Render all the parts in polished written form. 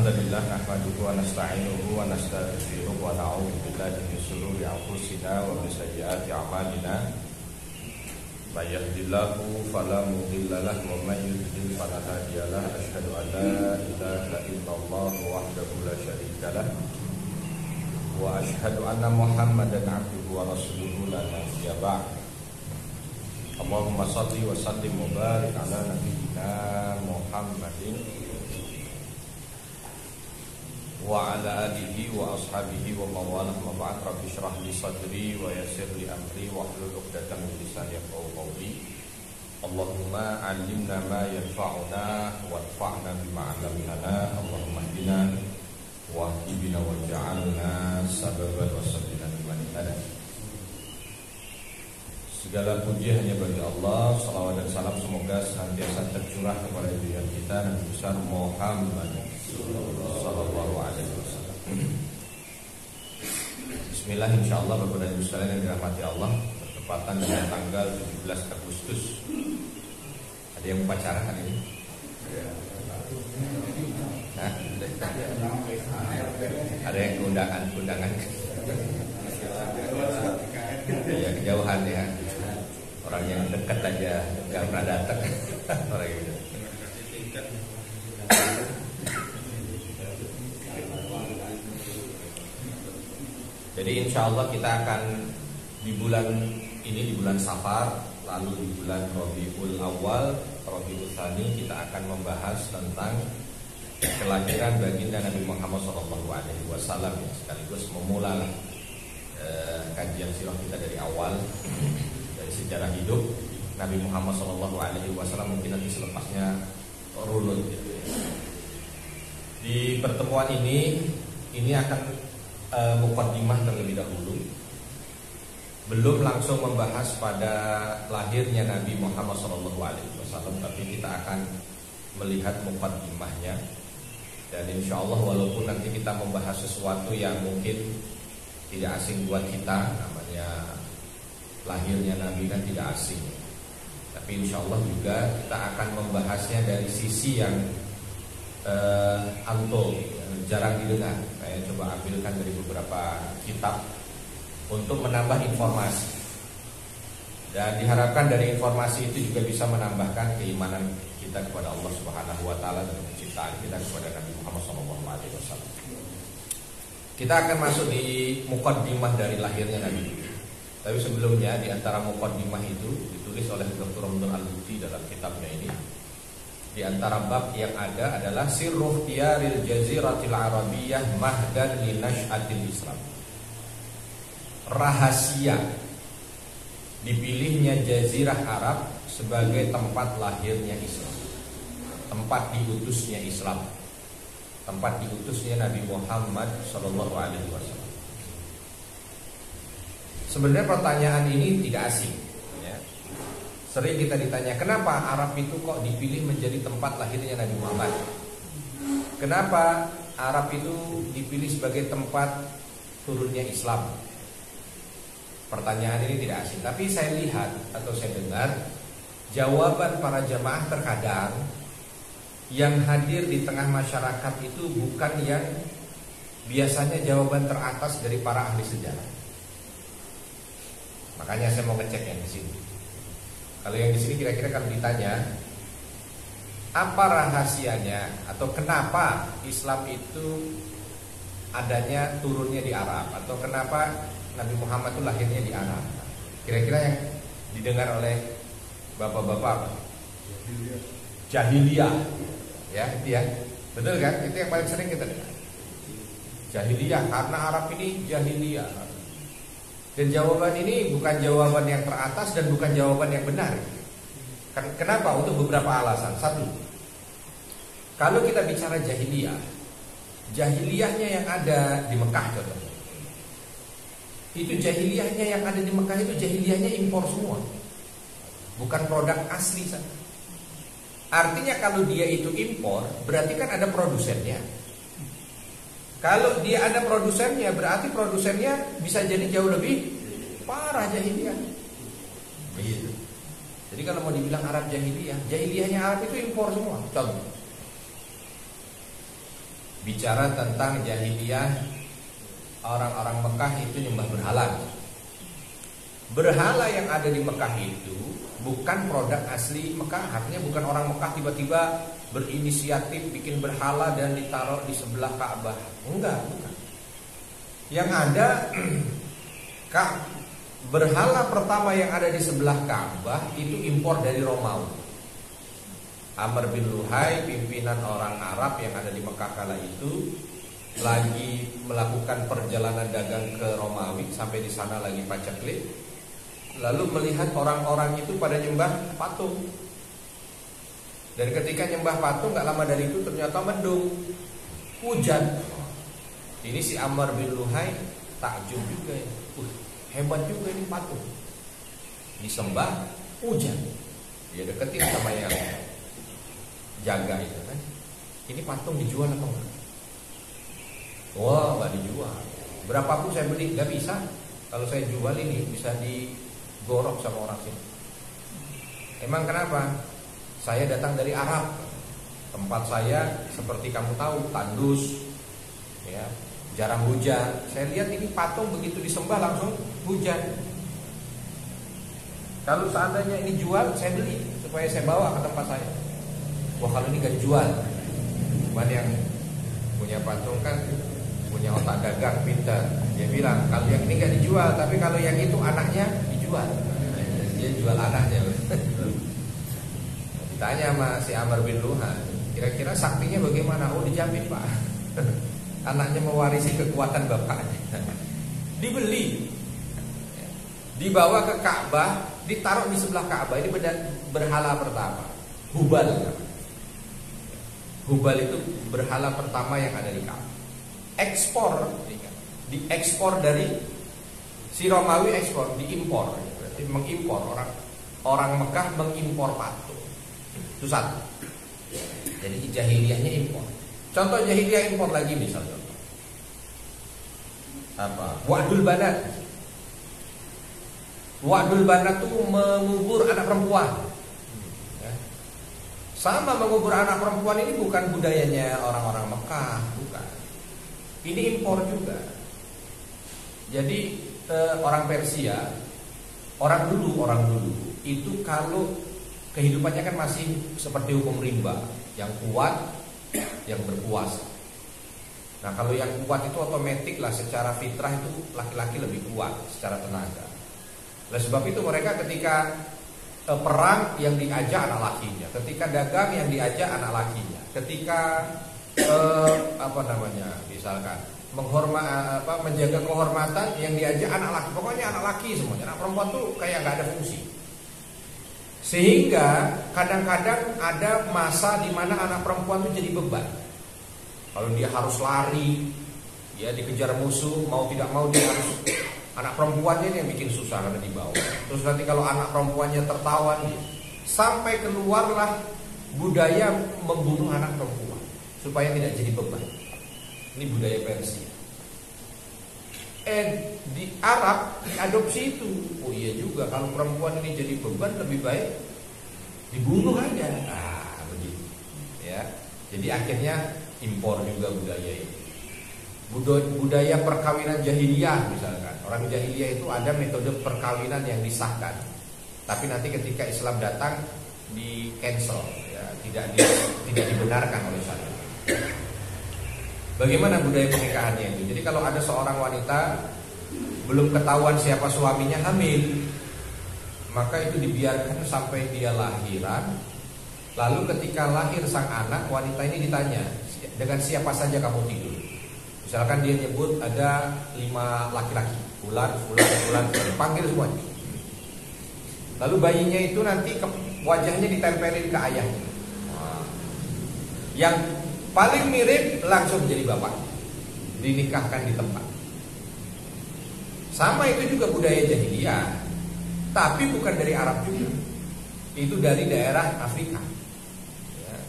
Alhamdulillah nahmaduhu wa nasta'inuhu wa nastaghfiruh wa na'udzu billahi min shururi anfusina wa min sayyiati a'malina. May yahdihillahu fala mudilla lahu wa may yudlil fala hadiya lahu. Asyhadu an la ilaha illallah wahdahu la syarika lahu wa asyhadu anna Muhammadan 'abduhu wa rasuluhu la nabiyya ba'd. Allahumma shalli wa sallim wa barik ala nabiyyina Muhammadin wa ala alihi wa ashabihi wa mawalah ma ba'd. Rabbi shrah li sadri wa yassir li amri wa hlul 'uqdatam min lisani yafqahu qawli. Allahumma 'allimna ma yanfa'una wanfa'na bima 'allamtana. Allahumma hdina wa hdina waj'alna sababan wa sabilan liman ihtada. Segala puji hanya bagi Allah. Salawat dan salam semoga senantiasa tercurah kepada junjungan kita Nabi besar Muhammad sallallahu alaihi wasallam. Bismillah, insyaallah Bapak dan Ibu sekalian yang dirahmati Allah, bertepatan dengan tanggal 17 Agustus. Ada yang upacara hari ini? Nah, ada yang undangan. Ya, kejauhan ya. Orang yang dekat aja nggak pernah datang. Orang itu. Jadi insya Allah kita akan di bulan ini, di bulan Safar, lalu di bulan Rabiul Awal, Rabiul Tsani, kita akan membahas tentang kelahiran baginda Nabi Muhammad SAW, sekaligus memulai kajian sirah kita dari awal, dari sejarah hidup Nabi Muhammad SAW. Mungkin nanti selepasnya runut gitu ya. Di pertemuan ini akan muqaddimah terlebih dahulu. Belum langsung membahas pada lahirnya Nabi Muhammad SAW, tapi kita akan melihat muqaddimahnya. Dan insya Allah walaupun nanti kita membahas sesuatu yang mungkin tidak asing buat kita, namanya lahirnya Nabi kan tidak asing, tapi insya Allah juga kita akan membahasnya dari sisi yang jarang didengar. Saya coba ambilkan dari beberapa kitab untuk menambah informasi, dan diharapkan dari informasi itu juga bisa menambahkan keimanan kita kepada Allah Subhanahu wa taala dan penciptaan kita kepada Nabi Muhammad SAW. Kita akan masuk di muqaddimah dari lahirnya Nabi. Tapi sebelumnya di antara muqaddimah itu ditulis oleh Dr. Ramdan Al-Buti dalam kitabnya ini. Di antara bab yang ada adalah sirru ikhtiyaril jaziratil arabiyyah mahdan li nash'atil Islam. Rahasia dipilihnya jazirah Arab sebagai tempat lahirnya Islam, tempat diutusnya Islam, tempat diutusnya Nabi Muhammad SAW. Sebenarnya pertanyaan ini tidak asing ya. Sering kita ditanya, kenapa Arab itu kok dipilih menjadi tempat lahirnya Nabi Muhammad? Kenapa Arab itu dipilih sebagai tempat turunnya Islam? Pertanyaan ini tidak asing, tapi saya lihat atau saya dengar jawaban para jamaah terkadang yang hadir di tengah masyarakat itu bukan yang biasanya jawaban teratas dari para ahli sejarah. Makanya saya mau ngecek yang di sini. Kalau yang di sini kira-kira kalau ditanya apa rahasianya atau kenapa Islam itu adanya turunnya di Arab, atau kenapa Nabi Muhammad itu lahirnya di Arab, kira-kira yang didengar oleh bapak-bapak jahiliyah. Ya, itu ya. Betul kan? Itu yang paling sering kita dengar. Jahiliyah, karena Arab ini jahiliyah. Dan jawaban ini bukan jawaban yang teratas dan bukan jawaban yang benar. Kenapa? Untuk beberapa alasan. Satu, kalau kita bicara jahiliyah, jahiliyahnya yang ada di Mekah contohnya, itu jahiliyahnya yang ada di Mekah itu jahiliyahnya impor semua, bukan produk asli sana. Artinya kalau dia itu impor, berarti kan ada produsennya. Kalau dia ada produsennya, berarti produsennya bisa jadi jauh lebih parah jahiliyah. Begitu. Jadi kalau mau dibilang Arab jahiliyah, jahiliyahnya Arab itu impor semua. Contoh, bicara tentang jahiliyah orang-orang Mekah itu nyembah berhala. Berhala yang ada di Mekah itu bukan produk asli Mekah. Artinya bukan orang Mekah tiba-tiba berinisiatif bikin berhala dan ditaruh di sebelah Ka'bah. Enggak, bukan. Yang ada berhala pertama yang ada di sebelah Ka'bah itu impor dari Romawi. Amr bin Luhai, pimpinan orang Arab yang ada di Mekah kala itu, lagi melakukan perjalanan dagang ke Romawi, sampai di sana lagi paceklik, lalu melihat orang-orang itu pada nyembah patung. Dan ketika nyembah patung, gak lama dari itu ternyata mendung, hujan. Ini si Amr bin Luhai takjub juga ya. Hebat juga ini patung, disembah hujan. Dia deketin sama yang jaga itu kan, ini patung dijual apa enggak? Wah, nggak dijual. Berapapun saya beli nggak bisa. Kalau saya jual ini bisa digorok sama orang sini. Emang kenapa? Saya datang dari Arab. Tempat saya seperti kamu tahu tandus, ya, jarang hujan. Saya lihat ini patung begitu disembah langsung hujan. Kalau seandainya ini jual, saya beli supaya saya bawa ke tempat saya. Wah, kalau ini gak dijual. Cuman yang punya patung kan punya otak dagang, pintar. Dia bilang kalau yang ini gak dijual, tapi kalau yang itu anaknya dijual. Dia jual anaknya. Ditanya sama si Amr bin Luhai, kira-kira saktinya bagaimana? Oh, dijamin Pak. Anaknya mewarisi kekuatan bapaknya. Dibeli, dibawa ke Ka'bah, ditaruh di sebelah Ka'bah. Ini berhala pertama, Hubal. Hubal itu berhala pertama yang ada di Ka'bah. Ekspor, diekspor dari si Romawi, ekspor, diimpor, berarti mengimpor. Orang Mekah mengimpor patung. Itu satu. Jadi jahiliyahnya impor. Contoh jahiliyah impor lagi misalnya apa? Wa'dul banat. Wa'dul banat itu mengubur anak perempuan. Sama, mengubur anak perempuan ini bukan budayanya orang-orang Mekah, bukan. Ini impor juga. Jadi orang Persia, orang dulu itu kalau kehidupannya kan masih seperti hukum rimba, yang kuat, yang berkuasa. Nah, kalau yang kuat itu otomatis lah secara fitrah itu laki-laki lebih kuat secara tenaga. Oleh sebab itu mereka ketika perang yang diajak anak lakinya, ketika dagang yang diajak anak lakinya, ketika misalkan menjaga kehormatan yang diajak anak laki, pokoknya anak laki semuanya. Anak perempuan tuh kayak nggak ada fungsi. Sehingga kadang-kadang ada masa di mana anak perempuan tuh jadi beban. Kalau dia harus lari, ya dikejar musuh, mau tidak mau dia harus. Anak perempuannya ini yang bikin susah karena di bawah. Terus nanti kalau anak perempuannya tertawan, sampai keluarlah budaya membunuh anak perempuan supaya tidak jadi beban. Ini budaya Persia. Di Arab diadopsi itu. Oh iya juga, kalau perempuan ini jadi beban lebih baik dibunuh aja. Nah, begitu. Ya. Jadi akhirnya impor juga budaya ini. Budaya perkawinan jahiliyah misalkan. Orang jahiliyah itu ada metode perkawinan yang disahkan, tapi nanti ketika Islam datang di cancel, ya, tidak dibenarkan oleh syariat. Bagaimana budaya pernikahannya itu? Jadi kalau ada seorang wanita belum ketahuan siapa suaminya hamil, maka itu dibiarkan sampai dia lahiran. Lalu ketika lahir sang anak, wanita ini ditanya, dengan siapa saja kamu tidur? Misalkan dia nyebut ada 5 laki-laki, fulan, panggil semuanya. Lalu bayinya itu nanti wajahnya ditempelin ke ayahnya. Yang paling mirip langsung jadi bapak, dinikahkan di tempat. Sama itu juga budaya jahiliyah, tapi bukan dari Arab juga. Itu dari daerah Afrika. Ya.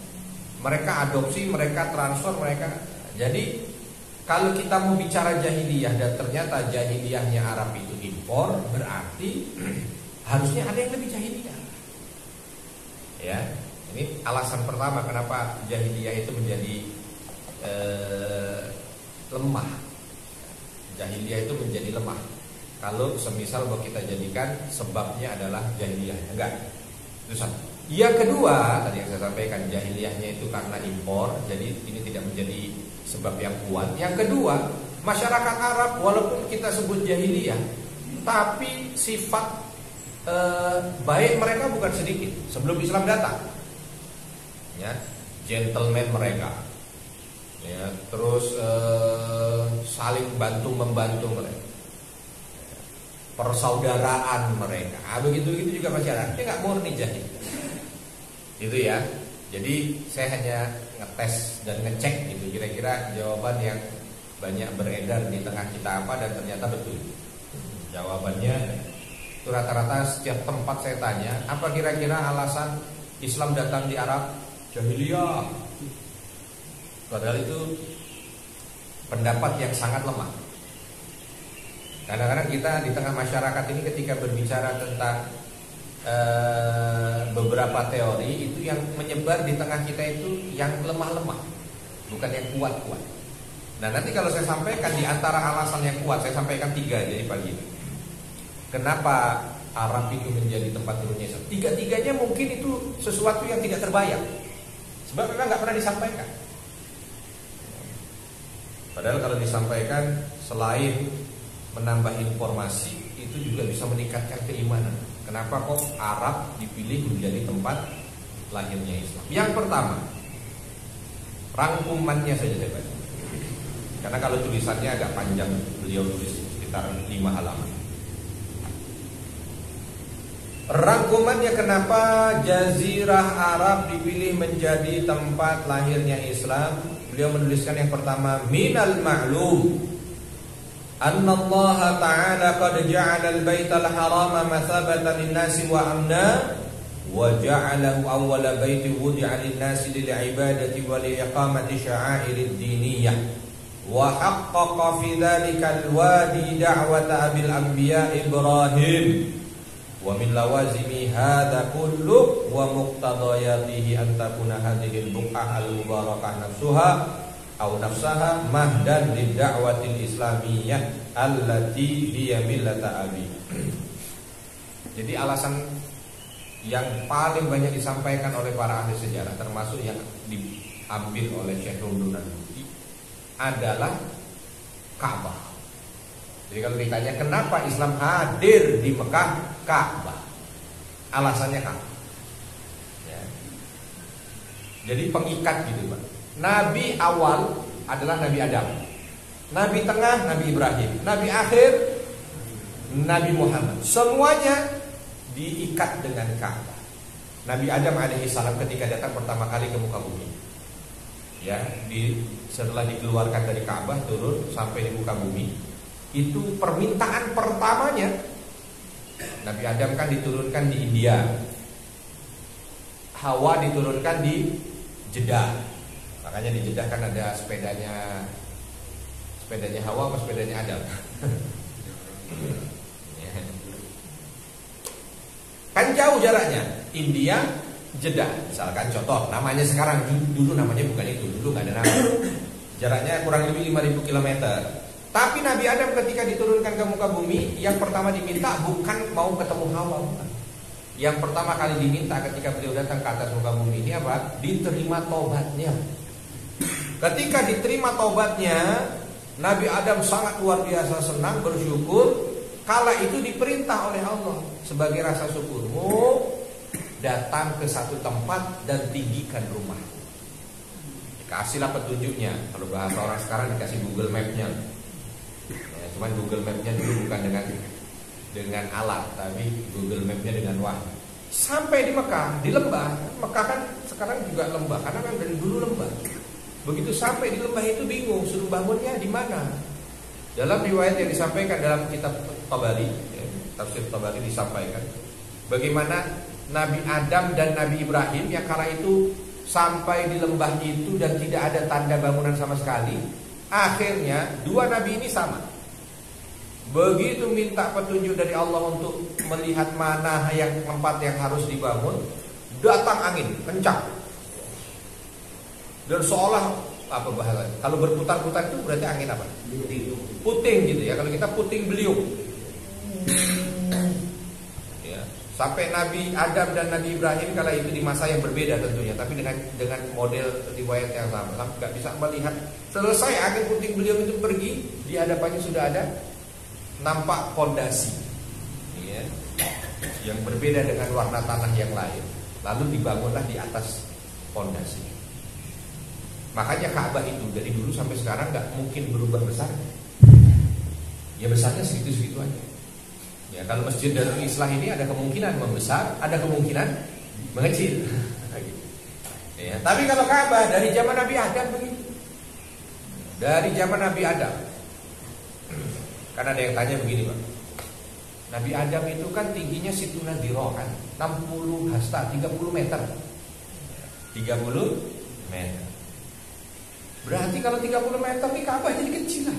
Mereka adopsi, mereka transfer, mereka. Jadi kalau kita mau bicara jahiliyah dan ternyata jahiliyahnya Arab itu impor, berarti harusnya ada yang lebih jahiliyah. Ya, ini alasan pertama kenapa jahiliyah itu menjadi lemah. Jahiliyah itu menjadi lemah. Kalau semisal mau kita jadikan sebabnya adalah jahiliyah, enggak. Itu satu. Yang kedua, tadi yang saya sampaikan jahiliyahnya itu karena impor, jadi ini tidak menjadi sebab yang kuat. Yang kedua, masyarakat Arab walaupun kita sebut jahiliyah, tapi sifat baik mereka bukan sedikit sebelum Islam datang. Ya, gentleman mereka. Ya, terus saling bantu membantu mereka. Persaudaraan mereka. Begitu juga masyarakat. Dia nggak murni jahil. Itu ya. Jadi saya hanya ngetes dan ngecek gitu kira-kira jawaban yang banyak beredar di tengah kita apa dan ternyata betul. Jawabannya itu rata-rata setiap tempat saya tanya, apa kira-kira alasan Islam datang di Arab? Jahiliyah. Padahal itu pendapat yang sangat lemah. Kadang-kadang kita di tengah masyarakat ini ketika berbicara tentang beberapa teori itu yang menyebar di tengah kita itu yang lemah-lemah, bukan yang kuat-kuat. Nah nanti kalau saya sampaikan di antara alasan yang kuat, saya sampaikan 3 jadi pagi ini. Kenapa Arab itu menjadi tempat turunnya Islam? 3-tiganya mungkin itu sesuatu yang tidak terbayang, sebab memang nggak pernah disampaikan. Padahal kalau disampaikan selain menambah informasi itu juga bisa meningkatkan keimanan. Kenapa kok Arab dipilih menjadi tempat lahirnya Islam? Yang pertama, rangkumannya saja saya baca. Karena kalau tulisannya agak panjang, beliau tulis sekitar 5 halaman. Rangkumannya kenapa Jazirah Arab dipilih menjadi tempat lahirnya Islam? Beliau menuliskan yang pertama, minal ma'lum anna Allah Ta'ala qad ja'ala al-baital harama mathabatan lin-nasi wa amna wa ja'alahu awwala baiti wudi'a lin-nasi lil-ibadati wa li-iqamati sya'airid diniyah wa haqqaqa fi dhalika al-wadi da'wata abil anbiya Ibrahim wa min lawazimi hadha kullu wa muqtadayatihi an takuna hadhihi al-buq'ah al-mubarakah nafsuha aw nafsaha mahdan lid-da'watil islamiyah allati hiya millata abi. Jadi alasan yang paling banyak disampaikan oleh para ahli sejarah termasuk yang diambil oleh Syekh Rundun Al-Buti adalah Ka'bah. Jadi kalau ditanya kenapa Islam hadir di Mekah, Ka'bah. Alasannya Ka'bah. Ya. Jadi pengikat gitu, Pak. Nabi awal adalah Nabi Adam, Nabi tengah Nabi Ibrahim, Nabi akhir Nabi Muhammad. Semuanya diikat dengan Ka'bah. Nabi Adam alaihissalam ketika datang pertama kali ke muka bumi, ya, setelah dikeluarkan dari Ka'bah turun sampai di muka bumi, itu permintaan pertamanya Nabi Adam kan diturunkan di India, Hawa diturunkan di Jeddah. Makanya di Jeddah kan ada sepedanya Hawa apa sepedanya Adam? Kan jauh jaraknya, India, Jeddah. Misalkan contoh, namanya sekarang, dulu namanya bukan itu, dulu nggak ada nama. Jaraknya kurang lebih 5.000 km. Tapi Nabi Adam ketika diturunkan ke muka bumi, yang pertama diminta bukan mau ketemu Hawa, bukan. Yang pertama kali diminta ketika beliau datang ke atas muka bumi ini apa? Diterima tobatnya. Ketika diterima tobatnya, Nabi Adam sangat luar biasa senang, bersyukur. Kala itu diperintah oleh Allah sebagai rasa syukurmu, datang ke satu tempat dan tinggikan rumah. Kasihlah petunjuknya. Kalau bahasa orang sekarang dikasih Google Map-nya. Ya, cuman Google Map-nya dulu bukan dengan alat, tapi Google Map-nya dengan wahyu. Sampai di Mekah, di lembah. Mekah kan sekarang juga lembah, karena kan dari dulu lembah. Begitu sampai di lembah itu bingung, suruh bangunnya di mana. Dalam riwayat yang disampaikan dalam kitab Tabari, ya, tafsir Tabari disampaikan bagaimana Nabi Adam dan Nabi Ibrahim yang kala itu sampai di lembah itu dan tidak ada tanda bangunan sama sekali. Akhirnya dua nabi ini sama. Begitu minta petunjuk dari Allah untuk melihat mana yang tempat yang harus dibangun, datang angin kencang. Dan seolah apa bahasa? Kalau berputar-putar itu berarti angin apa? Puting gitu ya. Kalau kita puting beliung. Ya. Sampai Nabi Adam dan Nabi Ibrahim kala itu di masa yang berbeda tentunya, tapi dengan model riwayat yang sama, nggak bisa melihat. Selesai angin puting beliung itu pergi, di hadapannya sudah ada nampak fondasi, ya, yang berbeda dengan warna tanah yang lain. Lalu dibangunlah di atas fondasi. Makanya Ka'bah itu dari dulu sampai sekarang nggak mungkin berubah besar. Ya besarnya segitu-segitu aja. Ya kalau Masjid Darul Islah ini ada kemungkinan membesar, ada kemungkinan mengecil. Ya, tapi kalau Ka'bah dari zaman Nabi Adam begitu. Dari zaman Nabi Adam. Karena ada yang tanya begini, Pak. Nabi Adam itu kan tingginya situna diro kan, 60 hasta, 30 meter. 30 meter. Berarti kalau 30 meter nih Ka'bah jadi kecil lah.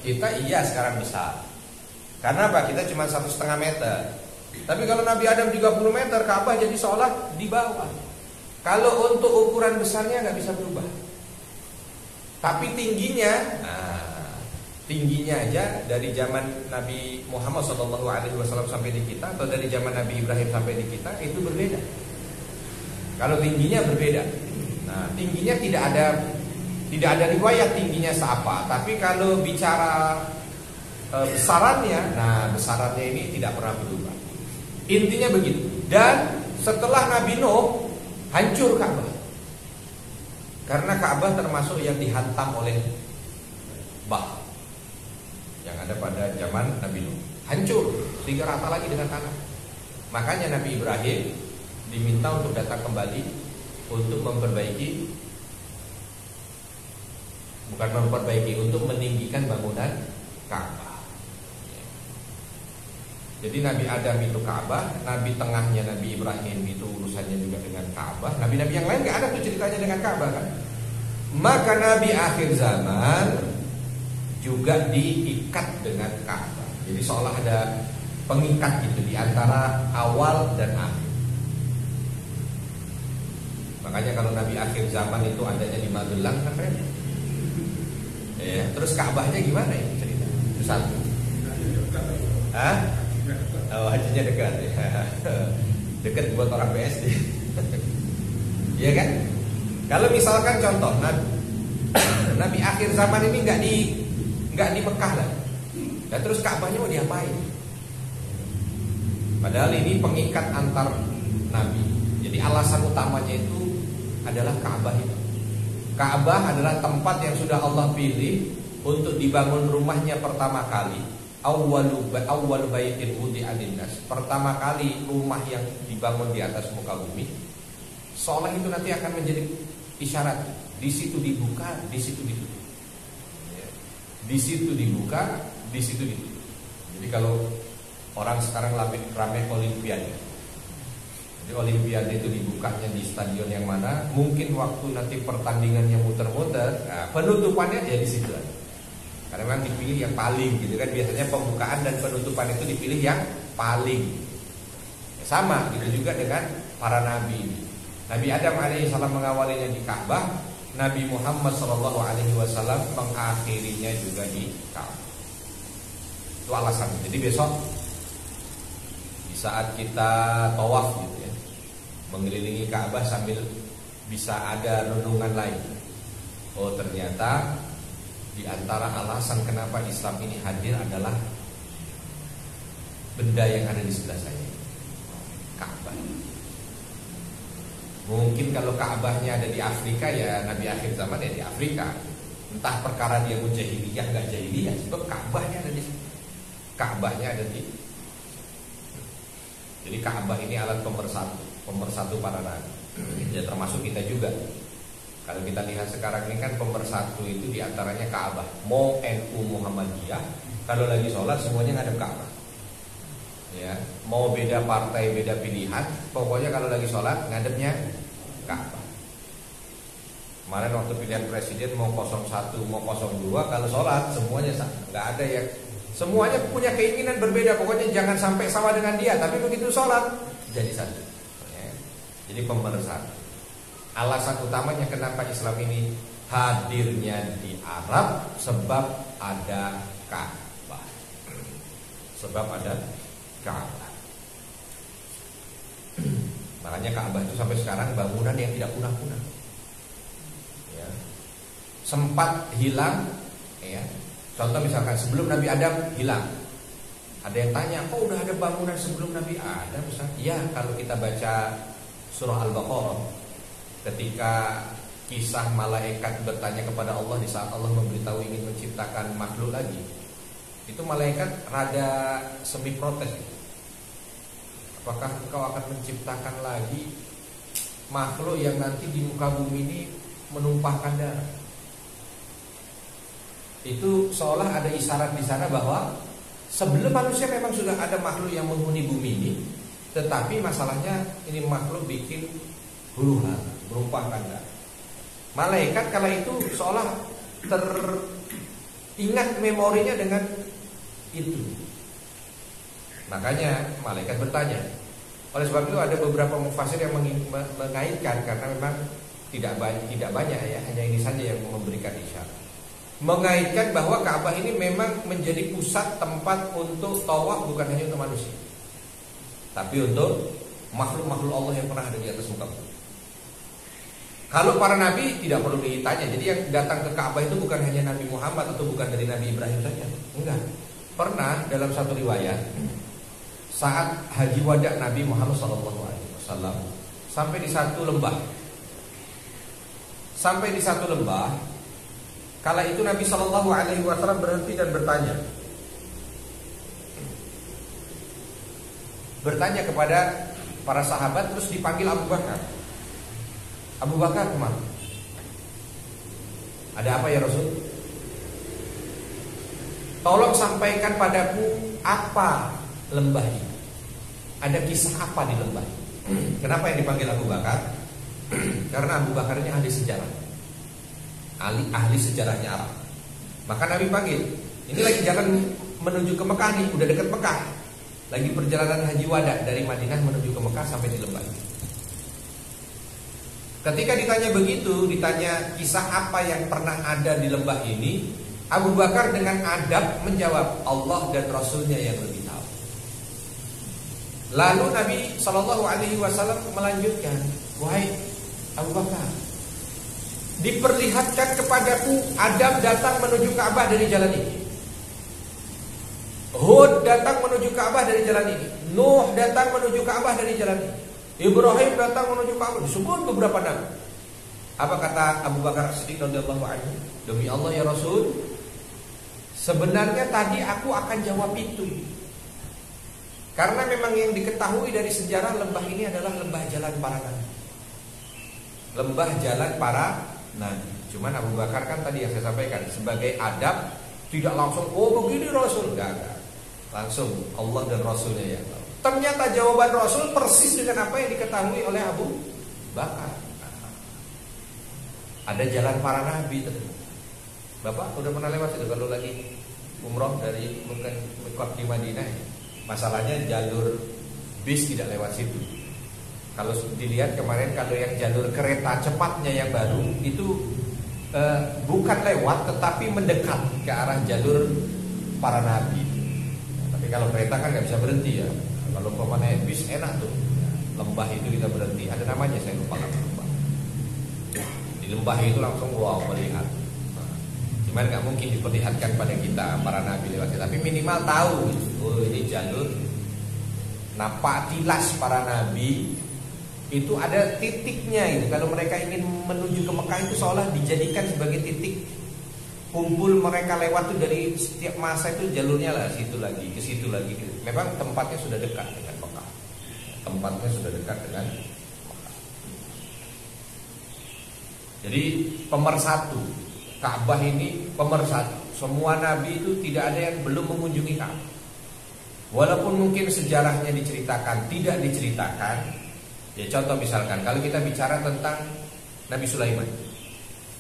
Kita iya sekarang besar. Karena apa? Kita cuma 1,5 meter. Tapi kalau Nabi Adam 30 meter, Ka'bah jadi seolah di bawah. Kalau untuk ukuran besarnya nggak bisa berubah. Tapi tingginya, tingginya aja dari zaman Nabi Muhammad SAW sampai di kita, atau dari zaman Nabi Ibrahim sampai di kita, itu berbeda. Kalau tingginya berbeda. Nah, tingginya tidak ada riwayat tingginya seapa. Tapi kalau bicara besarannya, nah besarannya ini tidak pernah berubah. Intinya begitu. Dan setelah Nabi Nuh hancur Ka'bah. Karena Ka'bah termasuk yang dihantam oleh bah yang ada pada zaman Nabi Nuh. Hancur sehingga rata lagi dengan tanah. Makanya Nabi Ibrahim diminta untuk datang kembali untuk memperbaiki, bukan memperbaiki, untuk meninggikan bangunan Ka'bah. Jadi Nabi Adam itu Ka'bah, Nabi tengahnya Nabi Ibrahim itu urusannya juga dengan Ka'bah. Nabi-nabi yang lain gak ada tuh ceritanya dengan Ka'bah kan. Maka Nabi akhir zaman juga diikat dengan Ka'bah. Jadi seolah ada pengikat gitu di antara awal dan akhir. Makanya kalau Nabi akhir zaman itu adanya di Magelang kan keren. Ya, terus Ka'bahnya gimana ya cerita? Itu satu. Hah? Oh, hajinya dekat ya. Dekat buat orang PSD. Iya kan? Kalau misalkan contoh Nabi akhir zaman ini nggak di Mekah lah. Dan terus Ka'bahnya mau diapain? Padahal ini pengikat antar nabi. Jadi alasan utamanya itu adalah Ka'bah itu. Ka'bah adalah tempat yang sudah Allah pilih untuk dibangun rumahnya pertama kali. Awwalu baitin wudi'a linnas. Pertama kali rumah yang dibangun di atas muka bumi. Seolah itu nanti akan menjadi isyarat. Di situ dibuka, di situ ditutup. Di situ dibuka, di situ ditutup. Jadi kalau orang sekarang ramai Olimpiade. Jadi Olimpiade itu dibukanya di stadion yang mana? Mungkin waktu nanti pertandingannya muter-muter, nah, penutupannya ya di situ. Karena memang dipilih yang paling gitu kan. Biasanya pembukaan dan penutupan itu dipilih yang paling. Ya, sama gitu juga dengan para nabi. Nabi Adam alaihissalam mengawalinya di Ka'bah, Nabi Muhammad SAW mengakhirinya juga di Ka'bah. Itu alasannya. Jadi besok di saat kita tawaf gitu ya, mengelilingi Ka'bah sambil bisa ada renungan lain. Oh ternyata di antara alasan kenapa Islam ini hadir adalah benda yang ada di sebelah saya, Ka'bah. Mungkin kalau Ka'bahnya ada di Afrika ya Nabi akhir zaman ya di Afrika. Entah perkara dia mau jahiliyah nggak jahiliyah, sebab Ka'bahnya ada di sini. Ka'bahnya ada di. Jadi Ka'bah ini alat pemersatu para nabi. Ya termasuk kita juga. Kalau kita lihat sekarang ini kan pemersatu itu diantaranya Ka'bah. Mau NU Muhammadiyah, kalau lagi sholat semuanya ngadep Ka'bah. Ya, mau beda partai, beda pilihan, pokoknya kalau lagi sholat ngadepnya Ka'bah. Kemarin waktu pilihan presiden mau 01, mau 02, kalau sholat semuanya sama, nggak ada yang, semuanya punya keinginan berbeda. Pokoknya jangan sampai sama dengan dia, tapi begitu sholat jadi satu. Ya. Jadi pemersatu. Alasan utamanya kenapa Islam ini hadirnya di Arab sebab ada Ka'bah. Sebab ada Ka'bah. Makanya Ka'bah itu sampai sekarang bangunan yang tidak punah-punah. Ya. Sempat hilang, ya. Contoh misalkan sebelum Nabi Adam hilang. Ada yang tanya, kok udah ada bangunan sebelum Nabi Adam? Ya, kalau kita baca surah Al-Baqarah, ketika kisah malaikat bertanya kepada Allah di saat Allah memberitahu ingin menciptakan makhluk lagi, itu malaikat rada semi protes. Apakah engkau akan menciptakan lagi makhluk yang nanti di muka bumi ini menumpahkan darah? Itu seolah ada isyarat di sana bahwa sebelum manusia memang sudah ada makhluk yang menghuni bumi ini, tetapi masalahnya ini makhluk bikin huru-hara, menumpahkan darah. Malaikat kala itu seolah teringat memorinya dengan itu. Makanya malaikat bertanya. Oleh sebab itu ada beberapa mufassir yang mengaitkan, karena memang tidak banyak ya, hanya ini saja yang memberikan isyarat. Mengaitkan bahwa Ka'bah ini memang menjadi pusat tempat untuk tawaf, bukan hanya untuk manusia, tapi untuk makhluk-makhluk Allah yang pernah ada di atas muka bumi. Kalau para nabi tidak perlu ditanya. Jadi yang datang ke Ka'bah itu bukan hanya Nabi Muhammad atau bukan dari Nabi Ibrahim saja. Enggak. Pernah dalam satu riwayat, saat haji wada Nabi Muhammad SAW sampai di satu lembah. Kala itu Nabi SAW berhenti dan bertanya kepada para sahabat, terus dipanggil Abu Bakar. Abu Bakar, kemana? Ada apa ya Rasul? Tolong sampaikan padaku apa lembah ini. Ada kisah apa di lembah ini? Kenapa yang dipanggil Abu Bakar? Karena Abu Bakar ini ahli sejarah, ahli sejarahnya Arab. Maka Nabi panggil. Ini lagi jalan menuju ke Mekah nih, udah dekat Mekah. Lagi perjalanan haji wada dari Madinah menuju ke Mekah sampai di lembah ini. Ketika ditanya begitu, ditanya kisah apa yang pernah ada di lembah ini, Abu Bakar dengan adab menjawab, Allah dan Rasulnya yang lebih tahu. Lalu Nabi SAW melanjutkan, wahai Abu Bakar, diperlihatkan kepadaku Adam datang menuju Ka'bah dari jalan ini, Hud datang menuju Ka'bah dari jalan ini, Nuh datang menuju Ka'bah dari jalan ini, Ibrahim datang menuju Ka'bah. Disebut beberapa nama. Apa kata Abu Bakar Siddiq radhiyallahu anhu? Demi Allah ya Rasul, sebenarnya tadi aku akan jawab itu, karena memang yang diketahui dari sejarah lembah ini adalah lembah jalan para nabi. Lembah jalan para nabi. Cuman Abu Bakar kan tadi yang saya sampaikan, sebagai adab tidak langsung oh begini Rasul, enggak. Langsung Allah dan Rasulnya ya. Ternyata jawaban Rasul persis dengan apa yang diketahui oleh Abu Bakar. Ada jalan para nabi tadi. Bapak udah pernah lewat itu kalau lagi umroh dari mungkin Mekah di Madinah. Masalahnya jalur bis tidak lewat situ. Kalau dilihat kemarin, kalau yang jalur kereta cepatnya yang baru itu bukan lewat tetapi mendekat ke arah jalur para nabi. Tapi kalau kereta kan nggak bisa berhenti ya. Kalau naik bis enak tuh. Lembah itu kita berhenti. Ada namanya, saya lupa nama lembah. Di lembah itu langsung wow melihat. Cuman nggak mungkin diperlihatkan pada kita para nabi lewat. Tapi minimal tahu. Oh ini jalur. Nampak tilas para nabi. Itu ada titiknya gitu. Kalau mereka ingin menuju ke Mekah itu seolah dijadikan sebagai titik kumpul mereka lewat tuh dari setiap masa itu jalurnya lah situ lagi ke situ lagi. Memang tempatnya sudah dekat dengan Mekah. Tempatnya sudah dekat dengan Mekah. Jadi pemersatu Ka'bah ini pemersatu. Semua nabi itu tidak ada yang belum mengunjungi Ka'bah. Walaupun mungkin sejarahnya diceritakan, tidak diceritakan. Ya contoh misalkan kalau kita bicara tentang Nabi Sulaiman.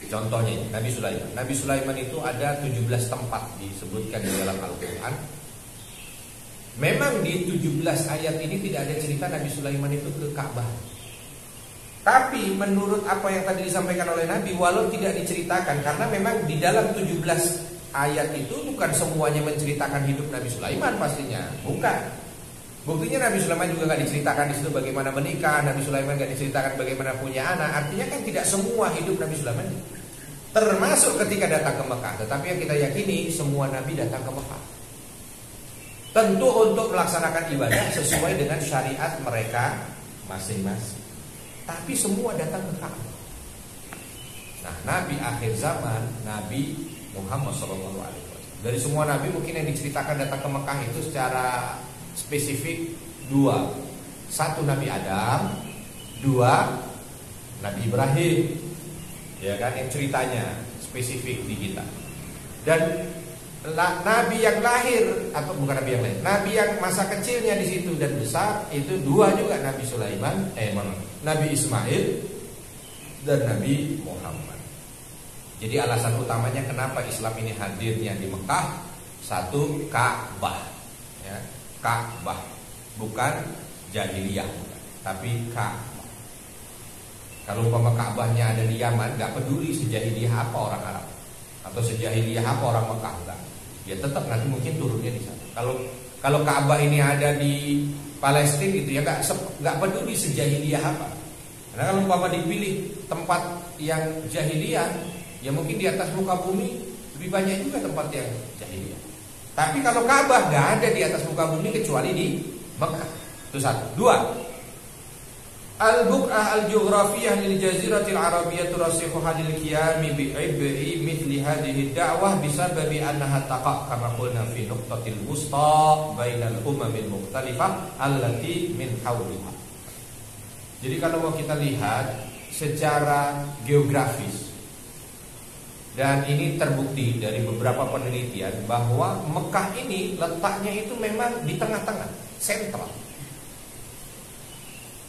Contohnya Nabi Sulaiman. Nabi Sulaiman itu ada 17 tempat disebutkan di dalam Al-Quran. Memang di 17 ayat ini tidak ada cerita Nabi Sulaiman itu ke Ka'bah. Tapi menurut apa yang tadi disampaikan oleh Nabi, walau tidak diceritakan, karena memang di dalam 17 ayat itu bukan semuanya menceritakan hidup Nabi Sulaiman pastinya, bukan. Buktinya Nabi Sulaiman juga nggak diceritakan di situ bagaimana menikah, Nabi Sulaiman nggak diceritakan bagaimana punya anak. Artinya kan tidak semua hidup Nabi Sulaiman, termasuk ketika datang ke Mekah. Tetapi yang kita yakini semua Nabi datang ke Mekah, tentu untuk melaksanakan ibadah sesuai dengan syariat mereka masing-masing. Tapi semua datang ke Ka'bah. Nah, Nabi akhir zaman, Nabi Muhammad SAW, dari semua Nabi mungkin yang diceritakan datang ke Mekah itu secara spesifik dua. Satu Nabi Adam, dua Nabi Ibrahim. Ya kan, yang ceritanya spesifik di kita. Dan Nabi yang lahir, atau bukan Nabi yang lahir, Nabi yang masa kecilnya di situ dan besar itu dua juga, Nabi Sulaiman, Nabi Ismail dan Nabi Muhammad. Jadi alasan utamanya kenapa Islam ini hadirnya di Mekah, satu Ka'bah, ya, Ka'bah, bukan jahiliyah, tapi Ka'bah. Kalau umpama Ka'bahnya ada di Yaman, nggak peduli sejahiliyah apa orang Arab atau sejahiliyah apa orang Mekah, enggak. Ya tetap nanti mungkin turunnya di sana. Kalau Ka'bah ini ada di Palestina gitu ya, nggak peduli sejahiliyah apa. Karena kalau umpama dipilih tempat yang jahiliyah, ya mungkin di atas muka bumi lebih banyak juga tempat yang jahiliyah. Tapi kalau Ka'bah nggak ada di atas muka bumi kecuali di Mekah. Itu satu. Dua, al-buq'ah al-jughrafiyah lil jaziratil arabiyyah turasihuha lil qiyami bi'ib'i mithli hadhihi da'wah bisababi annaha taqa' kama qulna fi nuqtatil wusta bainal umamil mukhtalifah allati min hawliha. Jadi kalau mau kita lihat secara geografis, dan ini terbukti dari beberapa penelitian bahwa Mekah ini letaknya itu memang di tengah-tengah, sentral.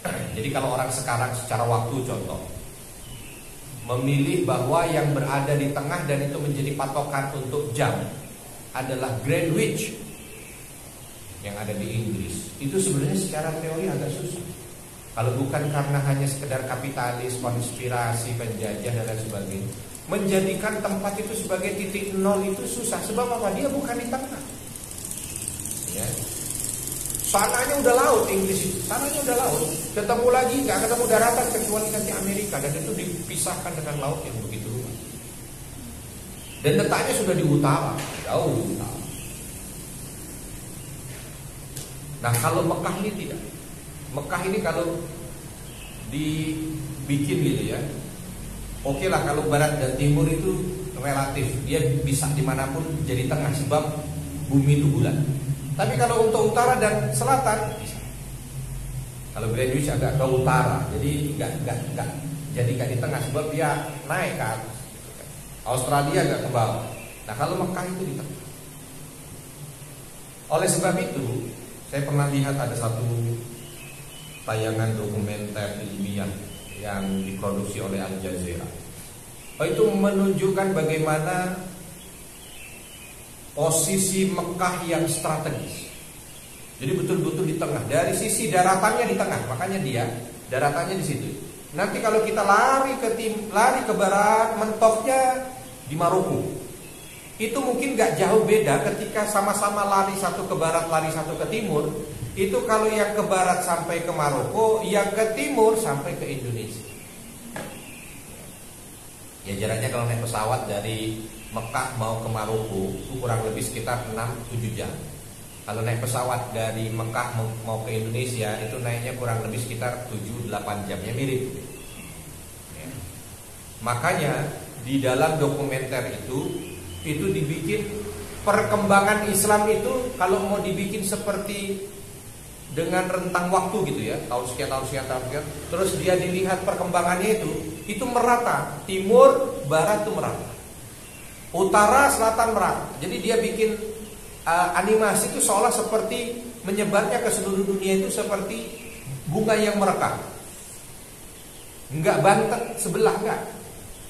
Jadi kalau orang sekarang secara waktu contoh memilih bahwa yang berada di tengah dan itu menjadi patokan untuk jam adalah Greenwich yang ada di Inggris, itu sebenarnya secara teori agak susah. Kalau bukan karena hanya sekedar kapitalis, konspirasi, penjajah dan lain sebagainya, menjadikan tempat itu sebagai titik nol itu susah. Sebab apa? Dia bukan di tengah, ya. Sananya udah laut, Inggris itu sananya udah laut. Ketemu lagi nggak ketemu daratan kecuali nanti Amerika, dan itu dipisahkan dengan laut yang begitu luas. Dan letaknya sudah di utara, jauh di utara. Nah kalau Mekah ini tidak. Mekah ini kalau dibikin gitu ya, oke lah kalau barat dan timur itu relatif, dia bisa dimanapun jadi tengah sebab bumi itu bulat. Tapi kalau untuk utara dan selatan bisa. Kalau Greenwich agak ke utara, jadi nggak di tengah sebab dia naik ke atas. Australia agak ke bawah. Nah kalau Mekah itu di tengah. Oleh sebab itu, saya pernah lihat ada satu tayangan dokumenter ilmiah yang diproduksi oleh Al Jazeera. Itu menunjukkan bagaimana posisi Mekah yang strategis. Jadi betul-betul di tengah. Dari sisi daratannya di tengah, makanya dia daratannya di situ. Nanti kalau kita lari ke barat, mentoknya di Maroko. Itu mungkin nggak jauh beda ketika sama-sama lari satu ke barat, lari satu ke timur. Itu kalau yang ke barat sampai ke Maroko, yang ke timur sampai ke Indonesia. Ya jaraknya kalau naik pesawat dari Mekah mau ke Maroko itu kurang lebih sekitar 6-7 jam. Kalau naik pesawat dari Mekah mau ke Indonesia itu naiknya kurang lebih sekitar 7-8 jam, ya mirip. Ya. Makanya di dalam dokumenter itu dibikin perkembangan Islam itu kalau mau dibikin seperti dengan rentang waktu gitu ya, tahun sekian, terus dia dilihat perkembangannya itu merata, timur, barat itu merata, utara, selatan merata. Jadi dia bikin animasi itu seolah seperti menyebarnya ke seluruh dunia itu seperti bunga yang merekah. Enggak bantet sebelah, enggak.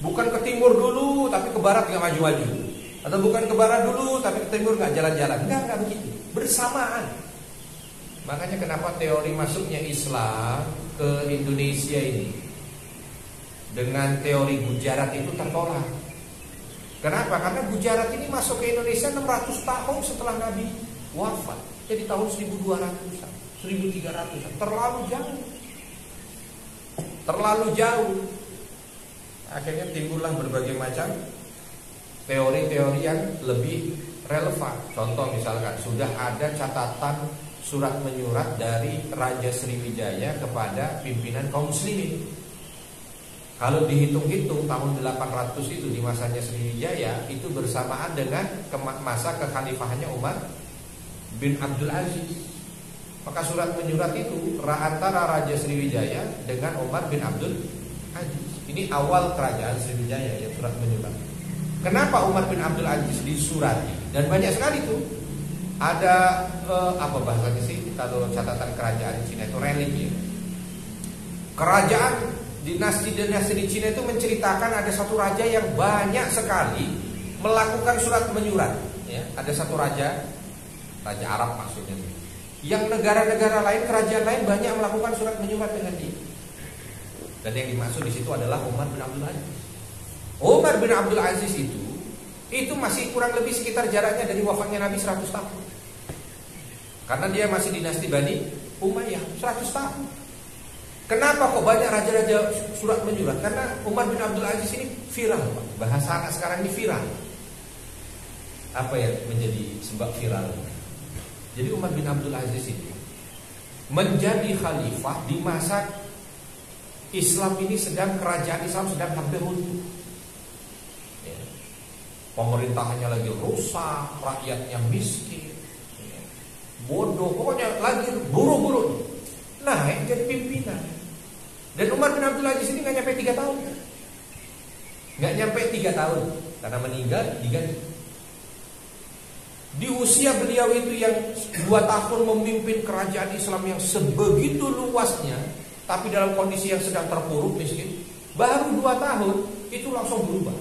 Bukan ke timur dulu tapi ke barat enggak maju-maju. Atau bukan ke barat dulu tapi ke timur enggak jalan-jalan. Enggak begitu. Bersamaan. Makanya kenapa teori masuknya Islam ke Indonesia ini dengan teori Gujarat itu tertolak. Kenapa? Karena Gujarat ini masuk ke Indonesia 600 tahun setelah Nabi wafat. Jadi tahun 1200-an, 1300-an. Terlalu jauh. Terlalu jauh. Akhirnya timbullah berbagai macam teori-teori yang lebih relevan. Contoh misalkan sudah ada catatan surat menyurat dari Raja Sriwijaya kepada pimpinan kaum muslimin. Kalau dihitung-hitung tahun 800 itu di masanya Sriwijaya itu bersamaan dengan masa kekhalifahannya Umar bin Abdul Aziz. Maka surat menyurat itu antara Raja Sriwijaya dengan Umar bin Abdul Aziz. Ini awal kerajaan Sriwijaya ya, surat menyurat. Kenapa Umar bin Abdul Aziz disurati? Dan banyak sekali tuh ada apa bahasanya sih kalau catatan kerajaan Cina itu relik ya. Kerajaan dinasti di Cina itu menceritakan ada satu raja yang banyak sekali melakukan surat menyurat ya. Ada satu raja Arab maksudnya, yang negara-negara lain, kerajaan lain banyak melakukan surat menyurat dengan dia. Dan yang dimaksud di situ adalah Umar bin Abdul Aziz. Umar bin Abdul Aziz itu masih kurang lebih sekitar jaraknya dari wafatnya Nabi 100 tahun. Karena dia masih dinasti Bani Umayyah 100 tahun. Kenapa kok banyak raja-raja surat menyurat? Karena Umar bin Abdul Aziz ini viral, Pak. Bahasa anak sekarang ini viral. Apa yang menjadi sebab viral? Jadi Umar bin Abdul Aziz itu menjadi khalifah di masa Islam ini kerajaan Islam sedang hampir runtuh. Ya. Pemerintahannya lagi rusak, rakyatnya miskin, ya. Bodoh, pokoknya lagi buruk-buruk. Naik jadi pimpinan. Dan Umar bin Abdul Aziz ini gak nyampe 3 tahun. Gak nyampe 3 tahun. Karena meninggal diganti. Di usia beliau itu yang 2 tahun memimpin kerajaan Islam yang sebegitu luasnya, tapi dalam kondisi yang sedang terpuruk miskin, baru 2 tahun itu langsung berubah.